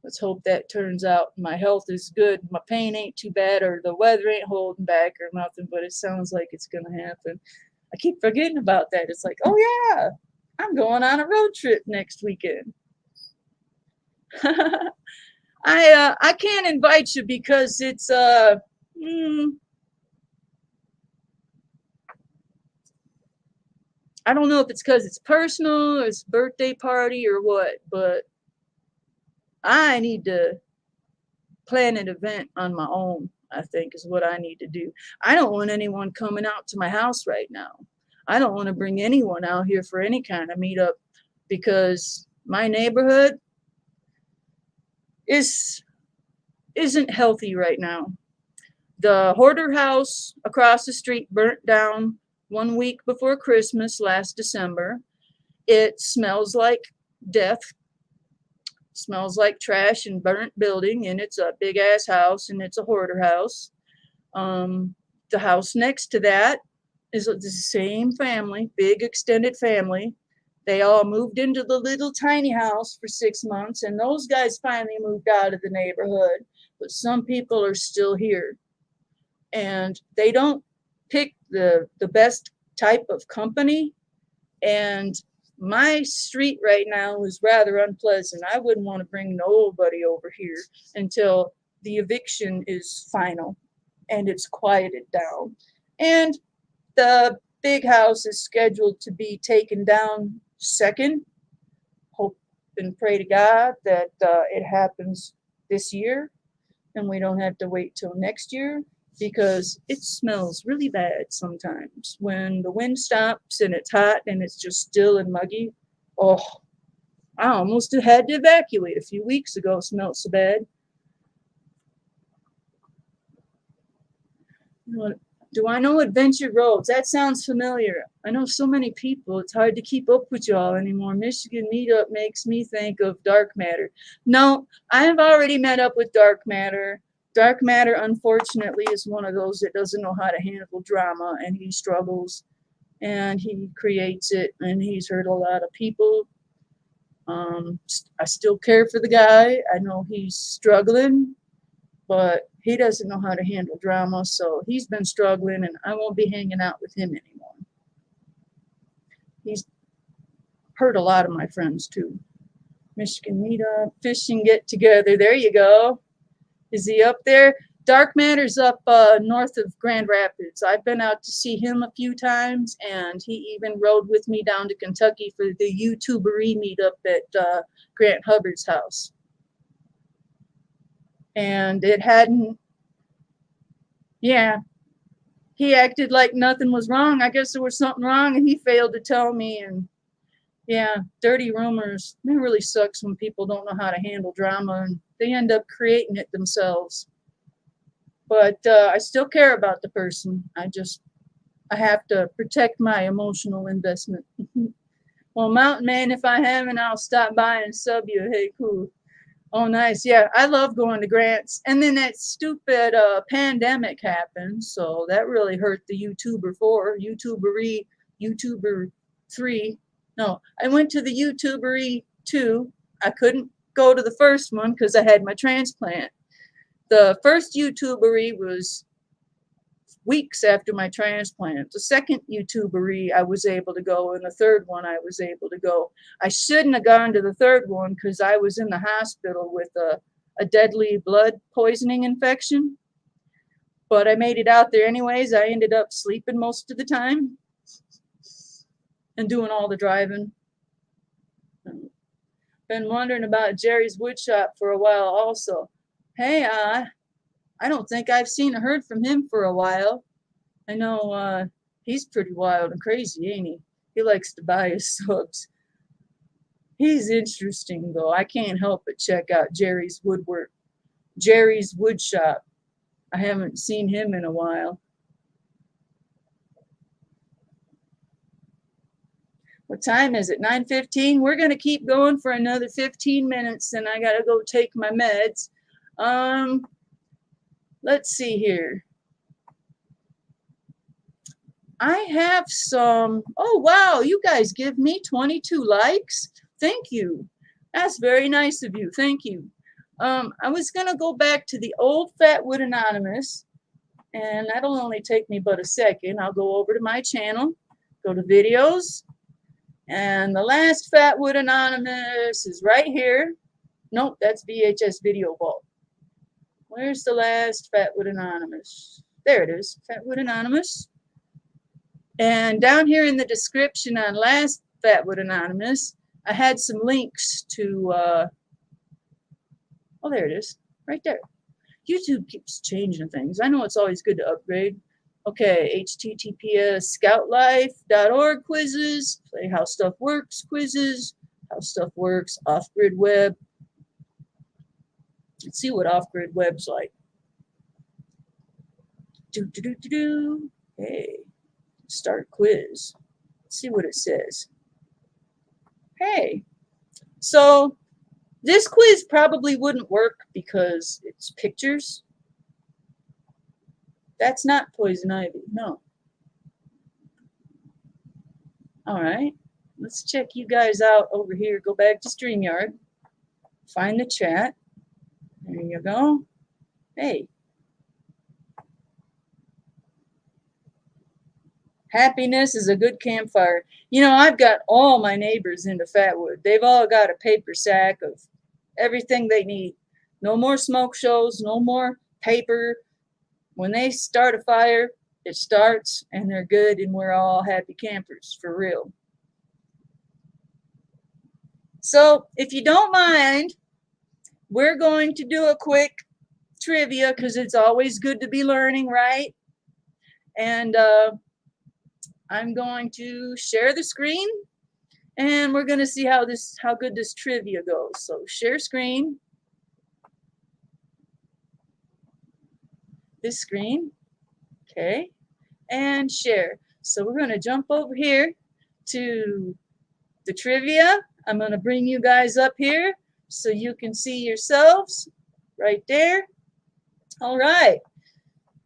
let's hope that turns out. My health is good. My pain ain't too bad, or the weather ain't holding back or nothing, but it sounds like it's going to happen. I keep forgetting about that. It's like, oh yeah, I'm going on a road trip next weekend. I can't invite you because it's I don't know if it's because it's personal, or it's a birthday party, or what, but I need to plan an event on my own, I think, is what I need to do. I don't want anyone coming out to my house right now. I don't want to bring anyone out here for any kind of meetup, because my neighborhood isn't healthy right now. The hoarder house across the street burnt down 1 week before Christmas last December. It smells like death. Smells like trash and burnt building, and it's a big ass house, and it's a hoarder house. The house next to that is the same family, big extended family. They all moved into the little tiny house for 6 months, and those guys finally moved out of the neighborhood, but some people are still here. And they don't pick the best type of company, and my street right now is rather unpleasant. I wouldn't want to bring nobody over here until the eviction is final and it's quieted down. And the big house is scheduled to be taken down second. Hope and pray to God that it happens this year and we don't have to wait till next year, because it smells really bad sometimes when the wind stops and it's hot and it's just still and muggy. Oh, I almost had to evacuate a few weeks ago. It smelled so bad. Do I know Adventure Roads? That sounds familiar. I know so many people. It's hard to keep up with y'all anymore. Michigan Meetup makes me think of Dark Matter. No, I have already met up with Dark Matter. Dark Matter, unfortunately, is one of those that doesn't know how to handle drama, and he struggles, and he creates it, and he's hurt a lot of people. I still care for the guy. I know he's struggling, but he doesn't know how to handle drama, so he's been struggling, and I won't be hanging out with him anymore. He's hurt a lot of my friends, too. Michigan Meetup, fishing get together. There you go. Is he up there? Dark Matter's up north of Grand Rapids. I've been out to see him a few times, and he even rode with me down to Kentucky for the YouTubery meetup at Grant Hubbard's house. And it hadn't, yeah, he acted like nothing was wrong. I guess there was something wrong, and he failed to tell me. And yeah, dirty rumors. It really sucks when people don't know how to handle drama, and they end up creating it themselves. But I still care about the person. I have to protect my emotional investment. Well, Mountain Man, if I haven't, I'll stop by and sub you. Hey, cool. Oh, nice. Yeah, I love going to Grants. And then that stupid pandemic happened, so that really hurt the YouTuber 3. No, I went to the YouTubery 2. I couldn't go to the first one because I had my transplant. The first YouTubery was weeks after my transplant. The second YouTubery I was able to go, and the third one I was able to go. I shouldn't have gone to the third one because I was in the hospital with a deadly blood poisoning infection. But I made it out there anyways. I ended up sleeping most of the time and doing all the driving. Been wondering about Jerry's Woodshop for a while also. Hey, I don't think I've seen or heard from him for a while. I know he's pretty wild and crazy, ain't he? He likes to buy his subs. He's interesting, though. I can't help but check out Jerry's Woodshop. I haven't seen him in a while. What time is it? 9:15? We're going to keep going for another 15 minutes, and I got to go take my meds. Let's see here. I have some, oh wow, you guys give me 22 likes. Thank you. That's very nice of you. Thank you. I was going to go back to the old Fatwood Anonymous, and that'll only take me but a second. I'll go over to my channel, go to videos, and the last Fatwood Anonymous is right here. Nope, that's VHS Video Vault. Where's the last Fatwood Anonymous? There it is, Fatwood Anonymous. And down here in the description on last Fatwood Anonymous, I had some links to, oh, there it is, right there. YouTube keeps changing things. I know it's always good to upgrade. Okay, https scoutlife.org quizzes, play how stuff works quizzes, how stuff works, off-grid web. Let's see what off-grid web's like. Hey, start quiz. Let's see what it says. Hey, so this quiz probably wouldn't work because it's pictures. That's not poison ivy, no. All right, let's check you guys out over here. Go back to StreamYard, find the chat. There you go. Hey. Happiness is a good campfire. You know, I've got all my neighbors into Fatwood. They've all got a paper sack of everything they need. No more smoke shows, no more paper. When they start a fire, it starts and they're good and we're all happy campers for real. So if you don't mind, we're going to do a quick trivia because it's always good to be learning, right? And I'm going to share the screen and we're going to see how good this trivia goes. So share screen. This screen. Okay. And share. So we're going to jump over here to the trivia. I'm going to bring you guys up here so you can see yourselves right there. All right.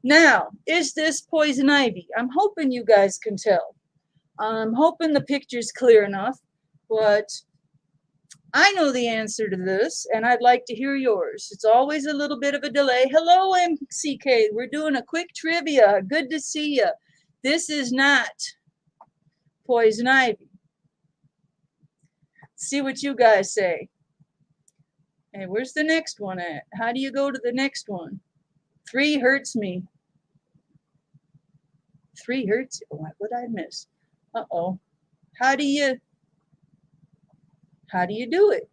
Now, is this poison ivy? I'm hoping you guys can tell. I'm hoping the picture's clear enough, but I know the answer to this, and I'd like to hear yours. It's always a little bit of a delay. Hello, MCK. We're doing a quick trivia. Good to see you. This is not poison ivy. See what you guys say. Hey, where's the next one at? How do you go to the next one? 3 hurts me. 3 hurts you. What would I miss? Uh-oh. How do you do it?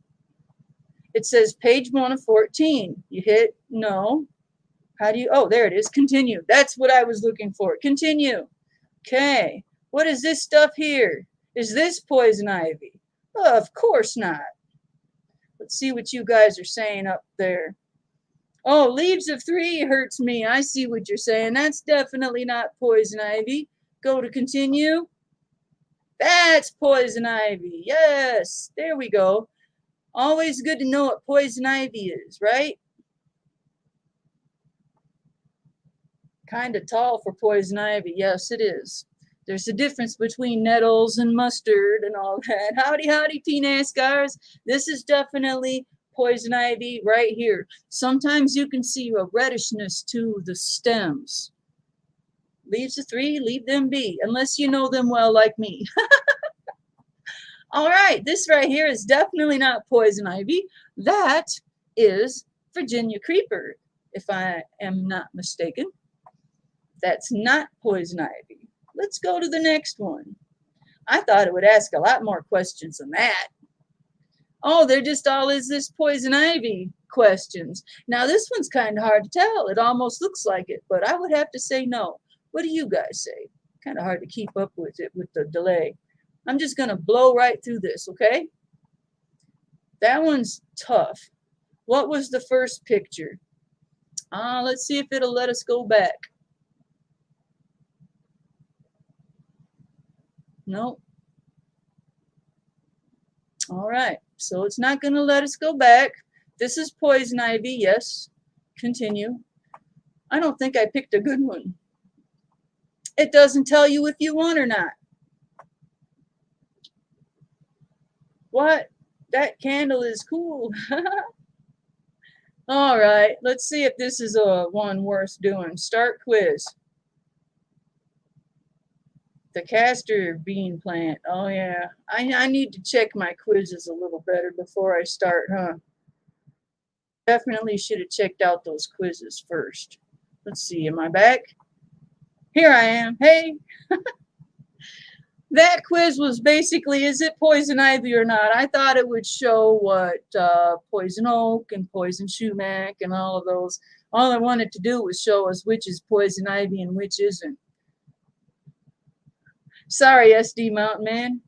It says page 1 of 14. You hit no. How do you, oh, there it is. Continue. That's what I was looking for. Continue. Okay. What is this stuff here? Is this poison ivy? Oh, of course not. Let's see what you guys are saying up there. Oh, leaves of 3 hurts me. I see what you're saying. That's definitely not poison ivy. Go to continue. That's poison ivy. Yes, there we go. Always good to know what poison ivy is, right? Kind of tall for poison ivy. Yes, it is. There's a difference between nettles and mustard and all that. Howdy, howdy, P-NASCARs. This is definitely poison ivy right here. Sometimes you can see a reddishness to the stems. Leaves of 3, leave them be, unless you know them well like me. All right, this right here is definitely not poison ivy. That is Virginia creeper, if I am not mistaken. That's not poison ivy. Let's go to the next one. I thought it would ask a lot more questions than that. Oh, they're just all, is this poison ivy questions. Now this one's kind of hard to tell. It almost looks like it, but I would have to say no. What do you guys say? Kind of hard to keep up with it with the delay. I'm just going to blow right through this, okay? That one's tough. What was the first picture? Let's see if it'll let us go back. Nope. All right, so it's not going to let us go back. This is poison ivy, yes. Continue. I don't think I picked a good one. It doesn't tell you if you won or not. What? That candle is cool. All right, let's see if this is a one worth doing. Start quiz. The castor bean plant. Oh yeah, I need to check my quizzes a little better before I start, huh? Definitely should have checked out those quizzes first. Let's see, am I back? Here I am. Hey. That quiz was basically, is it poison ivy or not? I thought it would show what poison oak and poison sumac and all of those. All I wanted to do was show us which is poison ivy and which isn't. Sorry, SD Mountain Man.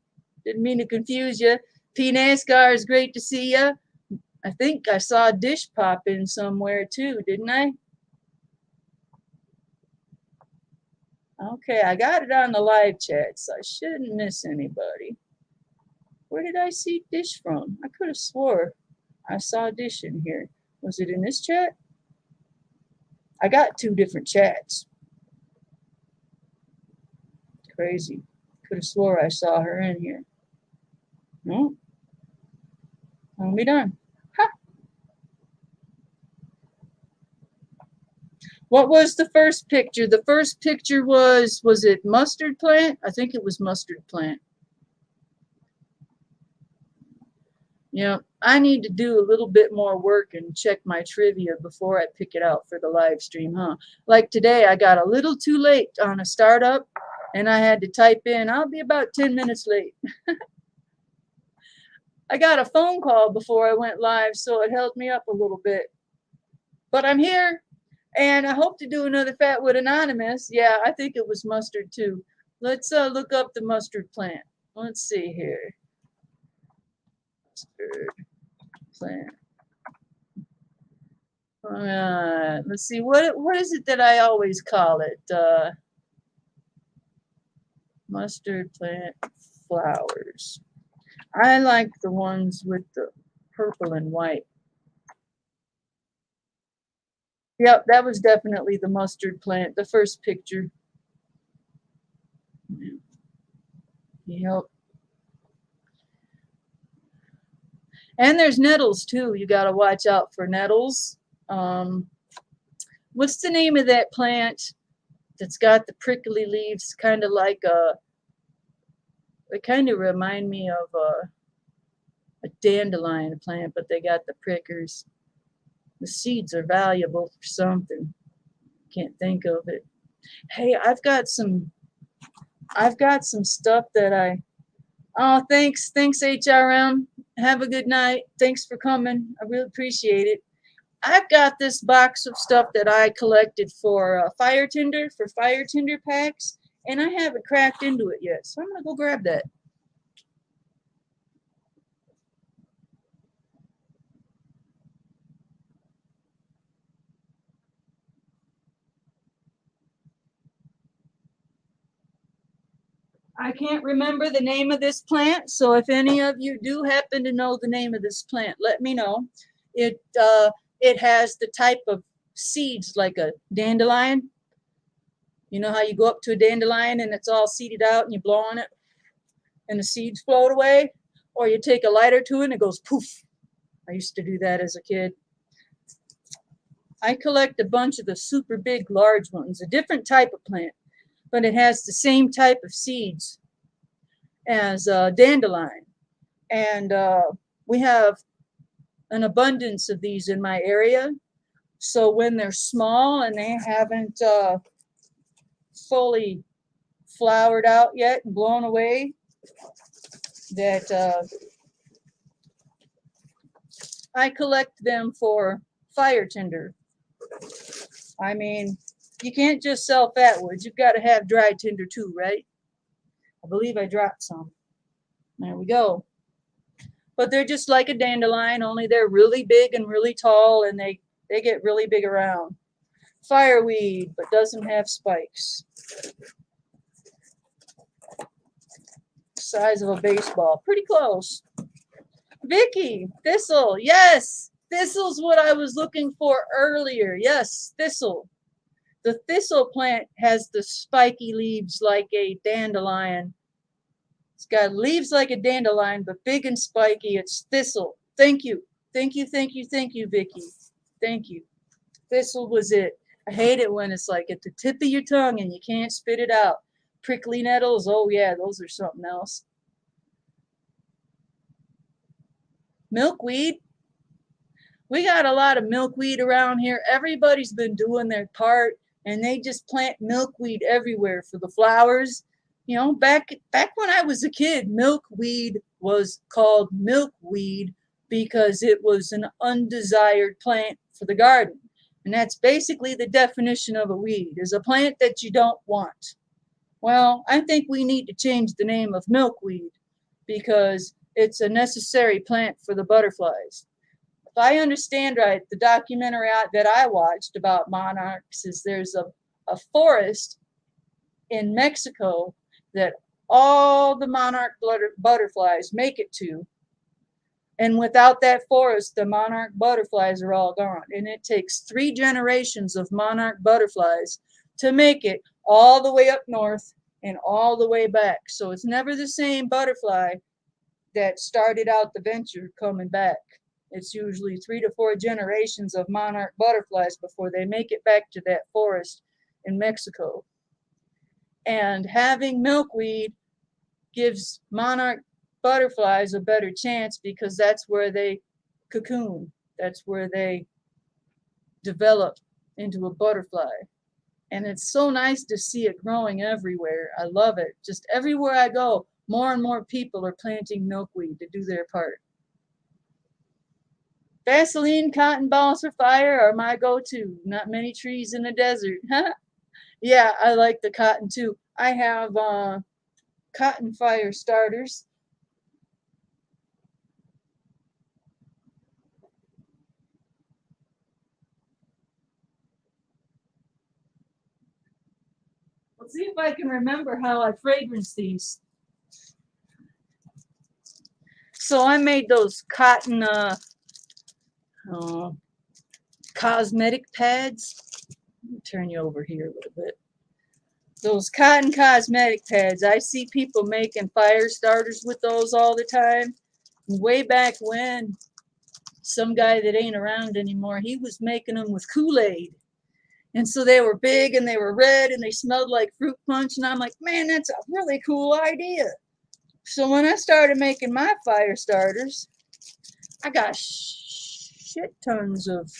Didn't mean to confuse you. P-NASCAR is great to see you. I think I saw a dish pop in somewhere too, didn't I? Okay, I got it on the live chat, so I shouldn't miss anybody. Where did I see dish from? I could have swore I saw dish in here. Was it in this chat? I got 2 different chats. Crazy. Could have swore I saw her in here. No. I'll be done. Ha. What was the first picture? The first picture was it mustard plant? I think it was mustard plant. You know, I need to do a little bit more work and check my trivia before I pick it out for the live stream, huh? Like today, I got a little too late on a startup, and I had to type in, I'll be about 10 minutes late. I got a phone call before I went live, so it held me up a little bit. But I'm here, and I hope to do another Fatwood Anonymous. Yeah, I think it was mustard too. Let's look up the mustard plant. Let's see here. Mustard plant. Let's see, what is it that I always call it? Mustard plant flowers. I like the ones with the purple and white. Yep, that was definitely the mustard plant, the first picture. Yep. And there's nettles too. You got to watch out for nettles. What's the name of that plant that's got the prickly leaves, kind of like they kind of remind me of a dandelion plant, but they got the prickers. The seeds are valuable for something. Can't think of it. Hey, I've got some stuff that oh, thanks HRM. Have a good night. Thanks for coming. I really appreciate it. I've got this box of stuff that I collected for fire tinder packs, and I haven't cracked into it yet, so I'm gonna go grab that. I can't remember the name of this plant, so if any of you do happen to know the name of this plant, let me know. It has the type of seeds like a dandelion. You know how you go up to a dandelion and it's all seeded out and you blow on it and the seeds float away? Or you take a lighter to it and it goes poof. I used to do that as a kid. I collect a bunch of the super big, large ones, a different type of plant, but it has the same type of seeds as dandelion. And we have an abundance of these in my area. So when they're small and they haven't fully flowered out yet and blown away, that I collect them for fire tinder. I mean, you can't just sell fatwoods. You've got to have dry tinder too, right? I believe I dropped some. There we go. But they're just like a dandelion, only they're really big and really tall, and they get really big around. Fireweed, but doesn't have spikes. Size of a baseball. Pretty close. Vicky, thistle. Yes, thistle's what I was looking for earlier. Yes, thistle. The thistle plant has the spiky leaves like a dandelion. It's got leaves like a dandelion, but big and spiky. It's thistle. Thank you. Thank you, Vicky. Thank you. Thistle was it. I hate it when it's like at the tip of your tongue and you can't spit it out. Prickly nettles, oh yeah, those are something else. Milkweed. We got a lot of milkweed around here. Everybody's been doing their part, and they just plant milkweed everywhere for the flowers. You know, back when I was a kid, milkweed was called milkweed because it was an undesired plant for the garden. And that's basically the definition of a weed, is a plant that you don't want. Well, I think we need to change the name of milkweed because it's a necessary plant for the butterflies. If I understand right, the documentary that I watched about monarchs is there's a forest in Mexico that all the monarch butterflies make it to. And without that forest, the monarch butterflies are all gone. And it takes 3 generations of monarch butterflies to make it all the way up north and all the way back. So it's never the same butterfly that started out the venture coming back. It's usually 3 to 4 generations of monarch butterflies before they make it back to that forest in Mexico. And having milkweed gives monarch butterflies a better chance because that's where they cocoon. That's where they develop into a butterfly. And it's so nice to see it growing everywhere. I love it. Just everywhere I go, more and more people are planting milkweed to do their part. Vaseline cotton balls for fire are my go-to. Not many trees in the desert. Yeah, I like the cotton too. I have cotton fire starters. Let's see if I can remember how I fragrance these. So I made those cotton cosmetic pads. Let me turn you over here a little bit. Those cotton cosmetic pads, I see people making fire starters with those all the time. Way back when, some guy that ain't around anymore, he was making them with Kool-Aid. And so they were big and they were red and they smelled like fruit punch. And I'm like, man, that's a really cool idea. So when I started making my fire starters, I got shit tons of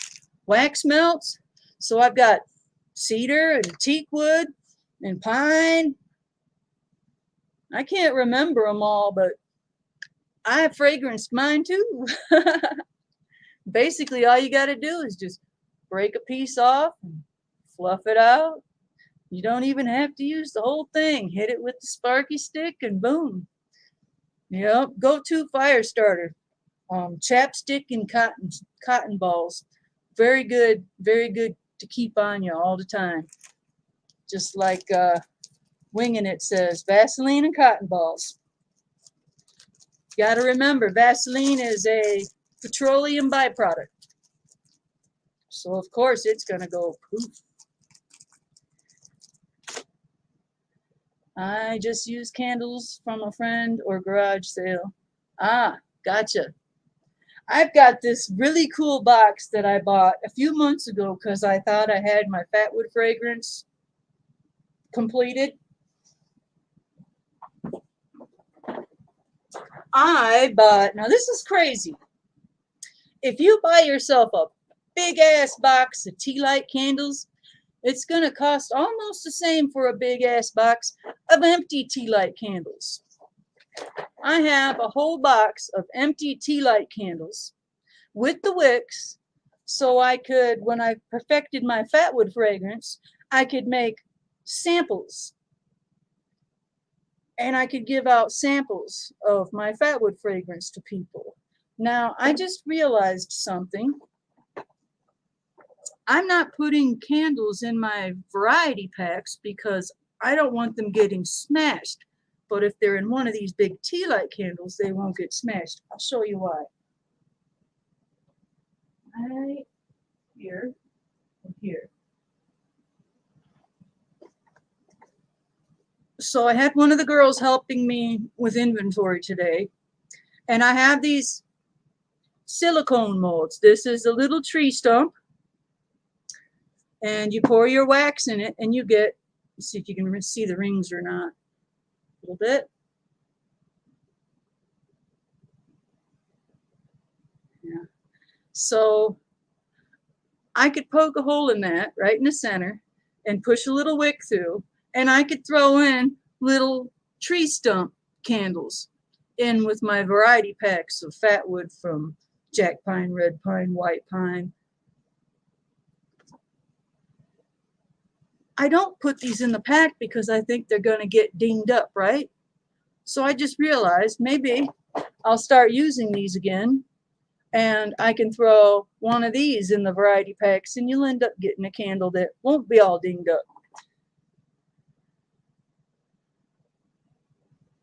wax melts. So I've got cedar and teak wood and pine. I can't remember them all, but I fragranced mine too. Basically, all you got to do is just break a piece off and fluff it out. You don't even have to use the whole thing. Hit it with the sparky stick and boom. Yep, go-to fire starter. Chapstick and cotton balls. Very good to keep on you all the time. Just like Winging It says, Vaseline and cotton balls. You got to remember, Vaseline is a petroleum byproduct. So, of course, it's going to go poof. I just use candles from a friend or garage sale. Ah, gotcha. I've got this really cool box that I bought a few months ago because I thought I had my Fatwood fragrance completed. Now this is crazy. If you buy yourself a big ass box of tea light candles, it's going to cost almost the same for a big ass box of empty tea light candles. I have a whole box of empty tea light candles with the wicks, so I could, when I perfected my Fatwood fragrance, I could make samples. And I could give out samples of my Fatwood fragrance to people. Now, I just realized something. I'm not putting candles in my variety packs because I don't want them getting smashed. But if they're in one of these big tea light candles, they won't get smashed. I'll show you why. Right here and here. So I had one of the girls helping me with inventory today. And I have these silicone molds. This is a little tree stump. And you pour your wax in it and you get, let's see if you can see the rings or not. A little bit. Yeah. So I could poke a hole in that right in the center and push a little wick through. And I could throw in little tree stump candles in with my variety packs of Fatwood from Jack Pine, Red Pine, White Pine. I don't put these in the pack because I think they're going to get dinged up, right? So I just realized maybe I'll start using these again and I can throw one of these in the variety packs and you'll end up getting a candle that won't be all dinged up.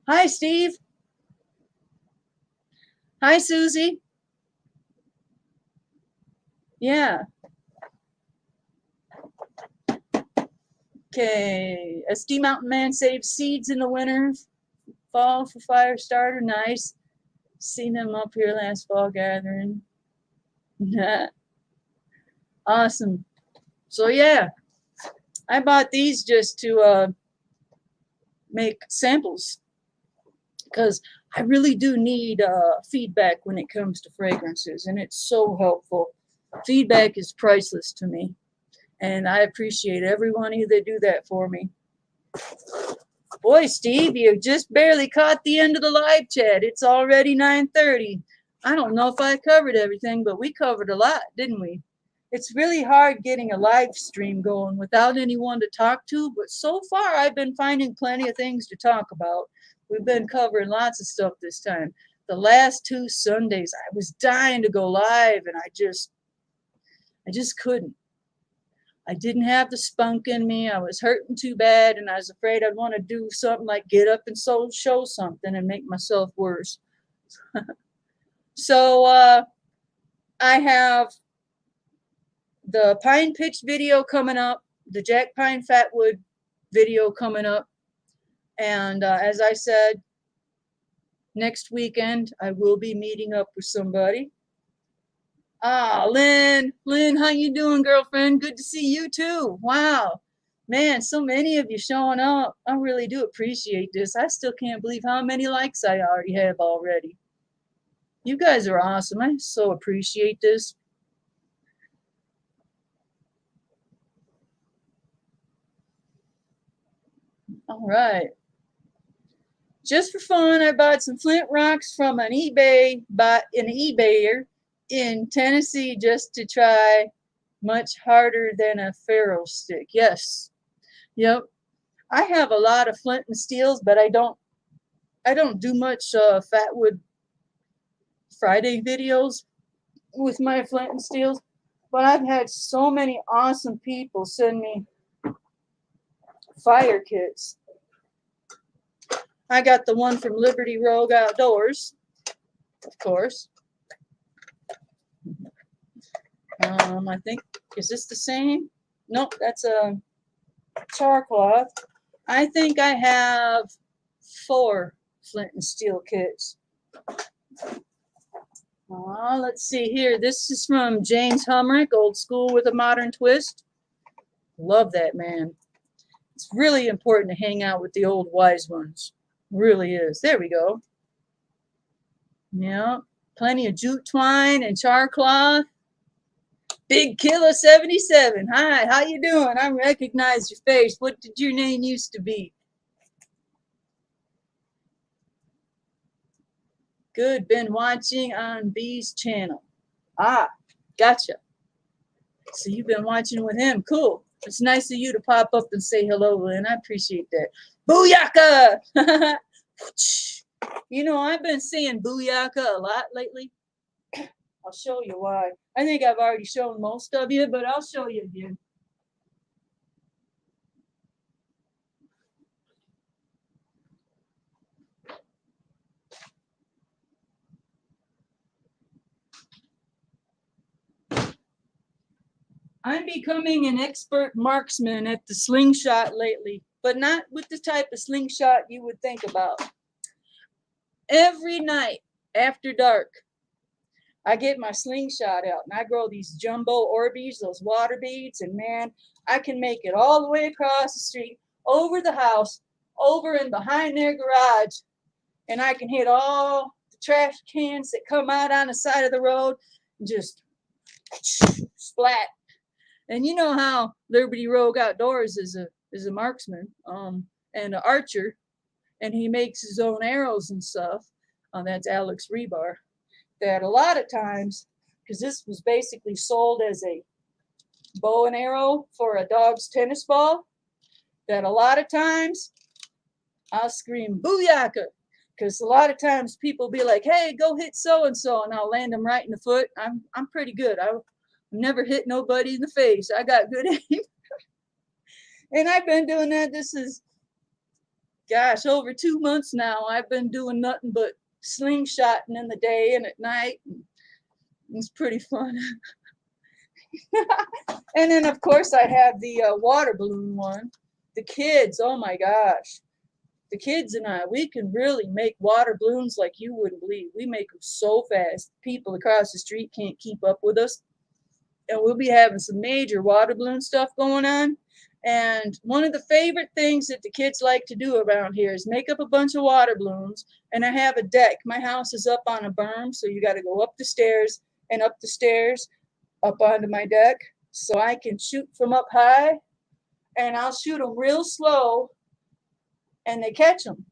Hi, Steve. Hi, Susie. Yeah. Okay. A Steam Mountain Man saves seeds in the winter. Fall for fire starter. Nice. Seen them up here last fall gathering. Awesome. So yeah, I bought these just to make samples because I really do need feedback when it comes to fragrances, and it's so helpful. Feedback is priceless to me, and I appreciate every one of you that do that for me. Boy, Steve, you just barely caught the end of the live chat. It's already 9:30. I don't know if I covered everything, but we covered a lot, didn't we? It's really hard getting a live stream going without anyone to talk to, but so far I've been finding plenty of things to talk about. We've been covering lots of stuff this time. The last 2 Sundays, I was dying to go live, and I just couldn't. I didn't have the spunk in me. I was hurting too bad, and I was afraid I'd want to do something like get up and show something and make myself worse. So I have the Pine Pitch video coming up, the Jack Pine Fatwood video coming up, and as I said, next weekend I will be meeting up with somebody. Ah, Lynn, how you doing, girlfriend? Good to see you too. Wow, man, so many of you showing up. I really do appreciate this. I still can't believe how many likes I already have already. You guys are awesome. I so appreciate this. All right. Just for fun, I bought some flint rocks from an eBayer in Tennessee just to try. Much harder than a ferro stick. Yes. Yep. I have a lot of flint and steels, but I don't do much Fatwood Friday videos with my flint and steels. But I've had so many awesome people send me fire kits. I got the one from Liberty Rogue Outdoors, of course. I think, is this the same? Nope, that's a char cloth. I think I have 4 flint and steel kits. Let's see here. This is from James Humrick, Old School with a Modern Twist. Love that man. It's really important to hang out with the old wise ones. Really is. There we go. Yeah, plenty of jute twine and char cloth. Big Killer 77. Hi, how you doing? I recognize your face. What did your name used to be? Good. Been watching on B's channel. Ah, gotcha. So you've been watching with him. Cool. It's nice of you to pop up and say hello, Lynn. I appreciate that. Booyaka! You know, I've been saying booyaka a lot lately. I'll show you why. I think I've already shown most of you, but I'll show you again. I'm becoming an expert marksman at the slingshot lately, but not with the type of slingshot you would think about. Every night after dark, I get my slingshot out and I grow these jumbo Orbeez, those water beads, and man, I can make it all the way across the street, over the house, over and behind their garage, and I can hit all the trash cans that come out on the side of the road and just splat. And you know how Liberty Rogue Outdoors is a marksman and an archer, and he makes his own arrows and stuff. That's Alex Rebar. That a lot of times, because this was basically sold as a bow and arrow for a dog's tennis ball, that a lot of times I'll scream booyaka, because a lot of times people be like, hey, go hit so and so, and I'll land them right in the foot. I'm pretty good. I've never hit nobody in the face. I got good aim. And I've been doing that. This is, gosh, over 2 months now. I've been doing nothing but slingshotting in the day and at night. It's pretty fun. And then, of course, I have the water balloon one. The kids, oh my gosh. the kids and I, we can really make water balloons like you wouldn't believe. We make them so fast. People across the street can't keep up with us. And we'll be having some major water balloon stuff going on. And one of the favorite things that the kids like to do around here is make up a bunch of water balloons. And I have a deck. My house is up on a berm, so you got to go up the stairs and up the stairs up onto my deck so I can shoot from up high. And I'll shoot them real slow, and they catch them.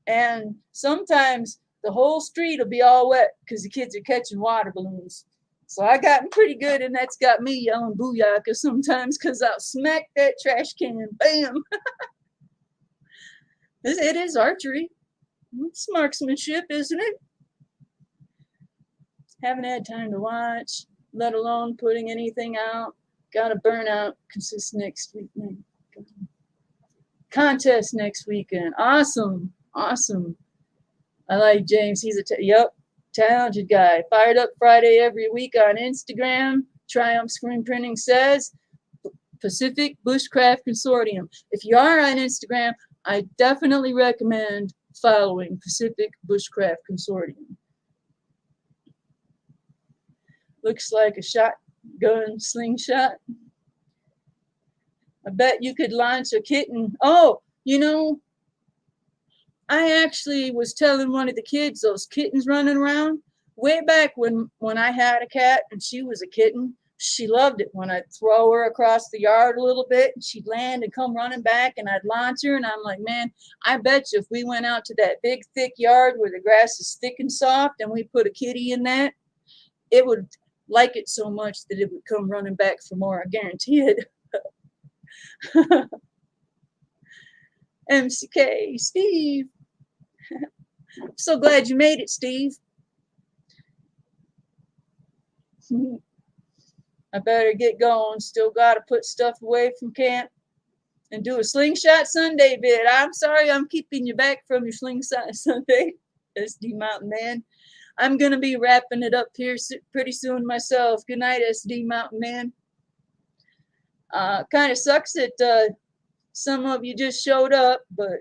And sometimes the whole street will be all wet because the kids are catching water balloons. So I gotten pretty good, and that's got me yelling booyaka sometimes because I'll smack that trash can, bam. It is archery. It's marksmanship, isn't it? Haven't had time to watch, let alone putting anything out. Got a burnout consist next week. Contest next weekend. Awesome. Awesome. I like James. He's talented guy. Fired up Friday every week on Instagram. Triumph Screen Printing says Pacific Bushcraft Consortium. If you are on Instagram, I definitely recommend following Pacific Bushcraft Consortium. Looks like a shotgun slingshot. I bet you could launch a kitten. Oh, you know, I actually was telling one of the kids, those kittens running around, way back when I had a cat and she was a kitten, she loved it when I'd throw her across the yard a little bit and she'd land and come running back and I'd launch her. And I'm like, man, I bet you if we went out to that big, thick yard where the grass is thick and soft and we put a kitty in that, it would like it so much that it would come running back for more. I guarantee it. MCK, Steve. I'm so glad you made it, Steve. I better get going. Still got to put stuff away from camp and do a Slingshot Sunday vid. I'm sorry I'm keeping you back from your Slingshot Sunday, SD Mountain Man. I'm going to be wrapping it up here pretty soon myself. Good night, SD Mountain Man. Kind of sucks that some of you just showed up, but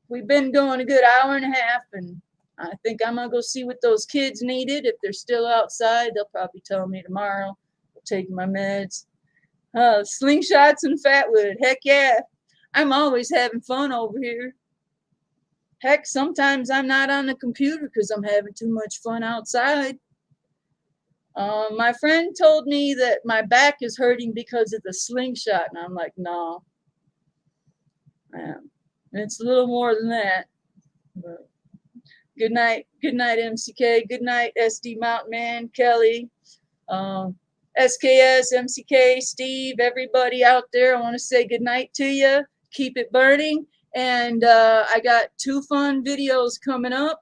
we've been going a good hour and a half, and I think I'm going to go see what those kids needed. If they're still outside, they'll probably tell me tomorrow. I'll take my meds. Slingshots and Fatwood. Heck yeah. I'm always having fun over here. Heck, sometimes I'm not on the computer because I'm having too much fun outside. My friend told me that my back is hurting because of the slingshot, and I'm like, no. It's a little more than that. But good night, MCK. Good night, SD Mountain Man, Kelly, SKS, MCK, Steve, everybody out there. I want to say good night to you. Keep it burning. And I got 2 fun videos coming up,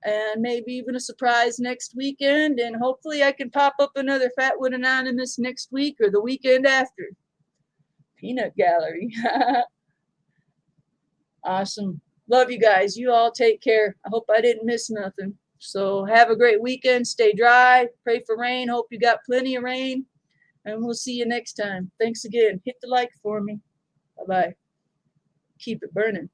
and maybe even a surprise next weekend. And hopefully I can pop up another Fatwood Anonymous next week or the weekend after. Peanut Gallery. Awesome. Love you guys. You all take care. I hope I didn't miss nothing. So have a great weekend. Stay dry. Pray for rain. Hope you got plenty of rain. And we'll see you next time. Thanks again. Hit the like for me. Bye-bye. Keep it burning.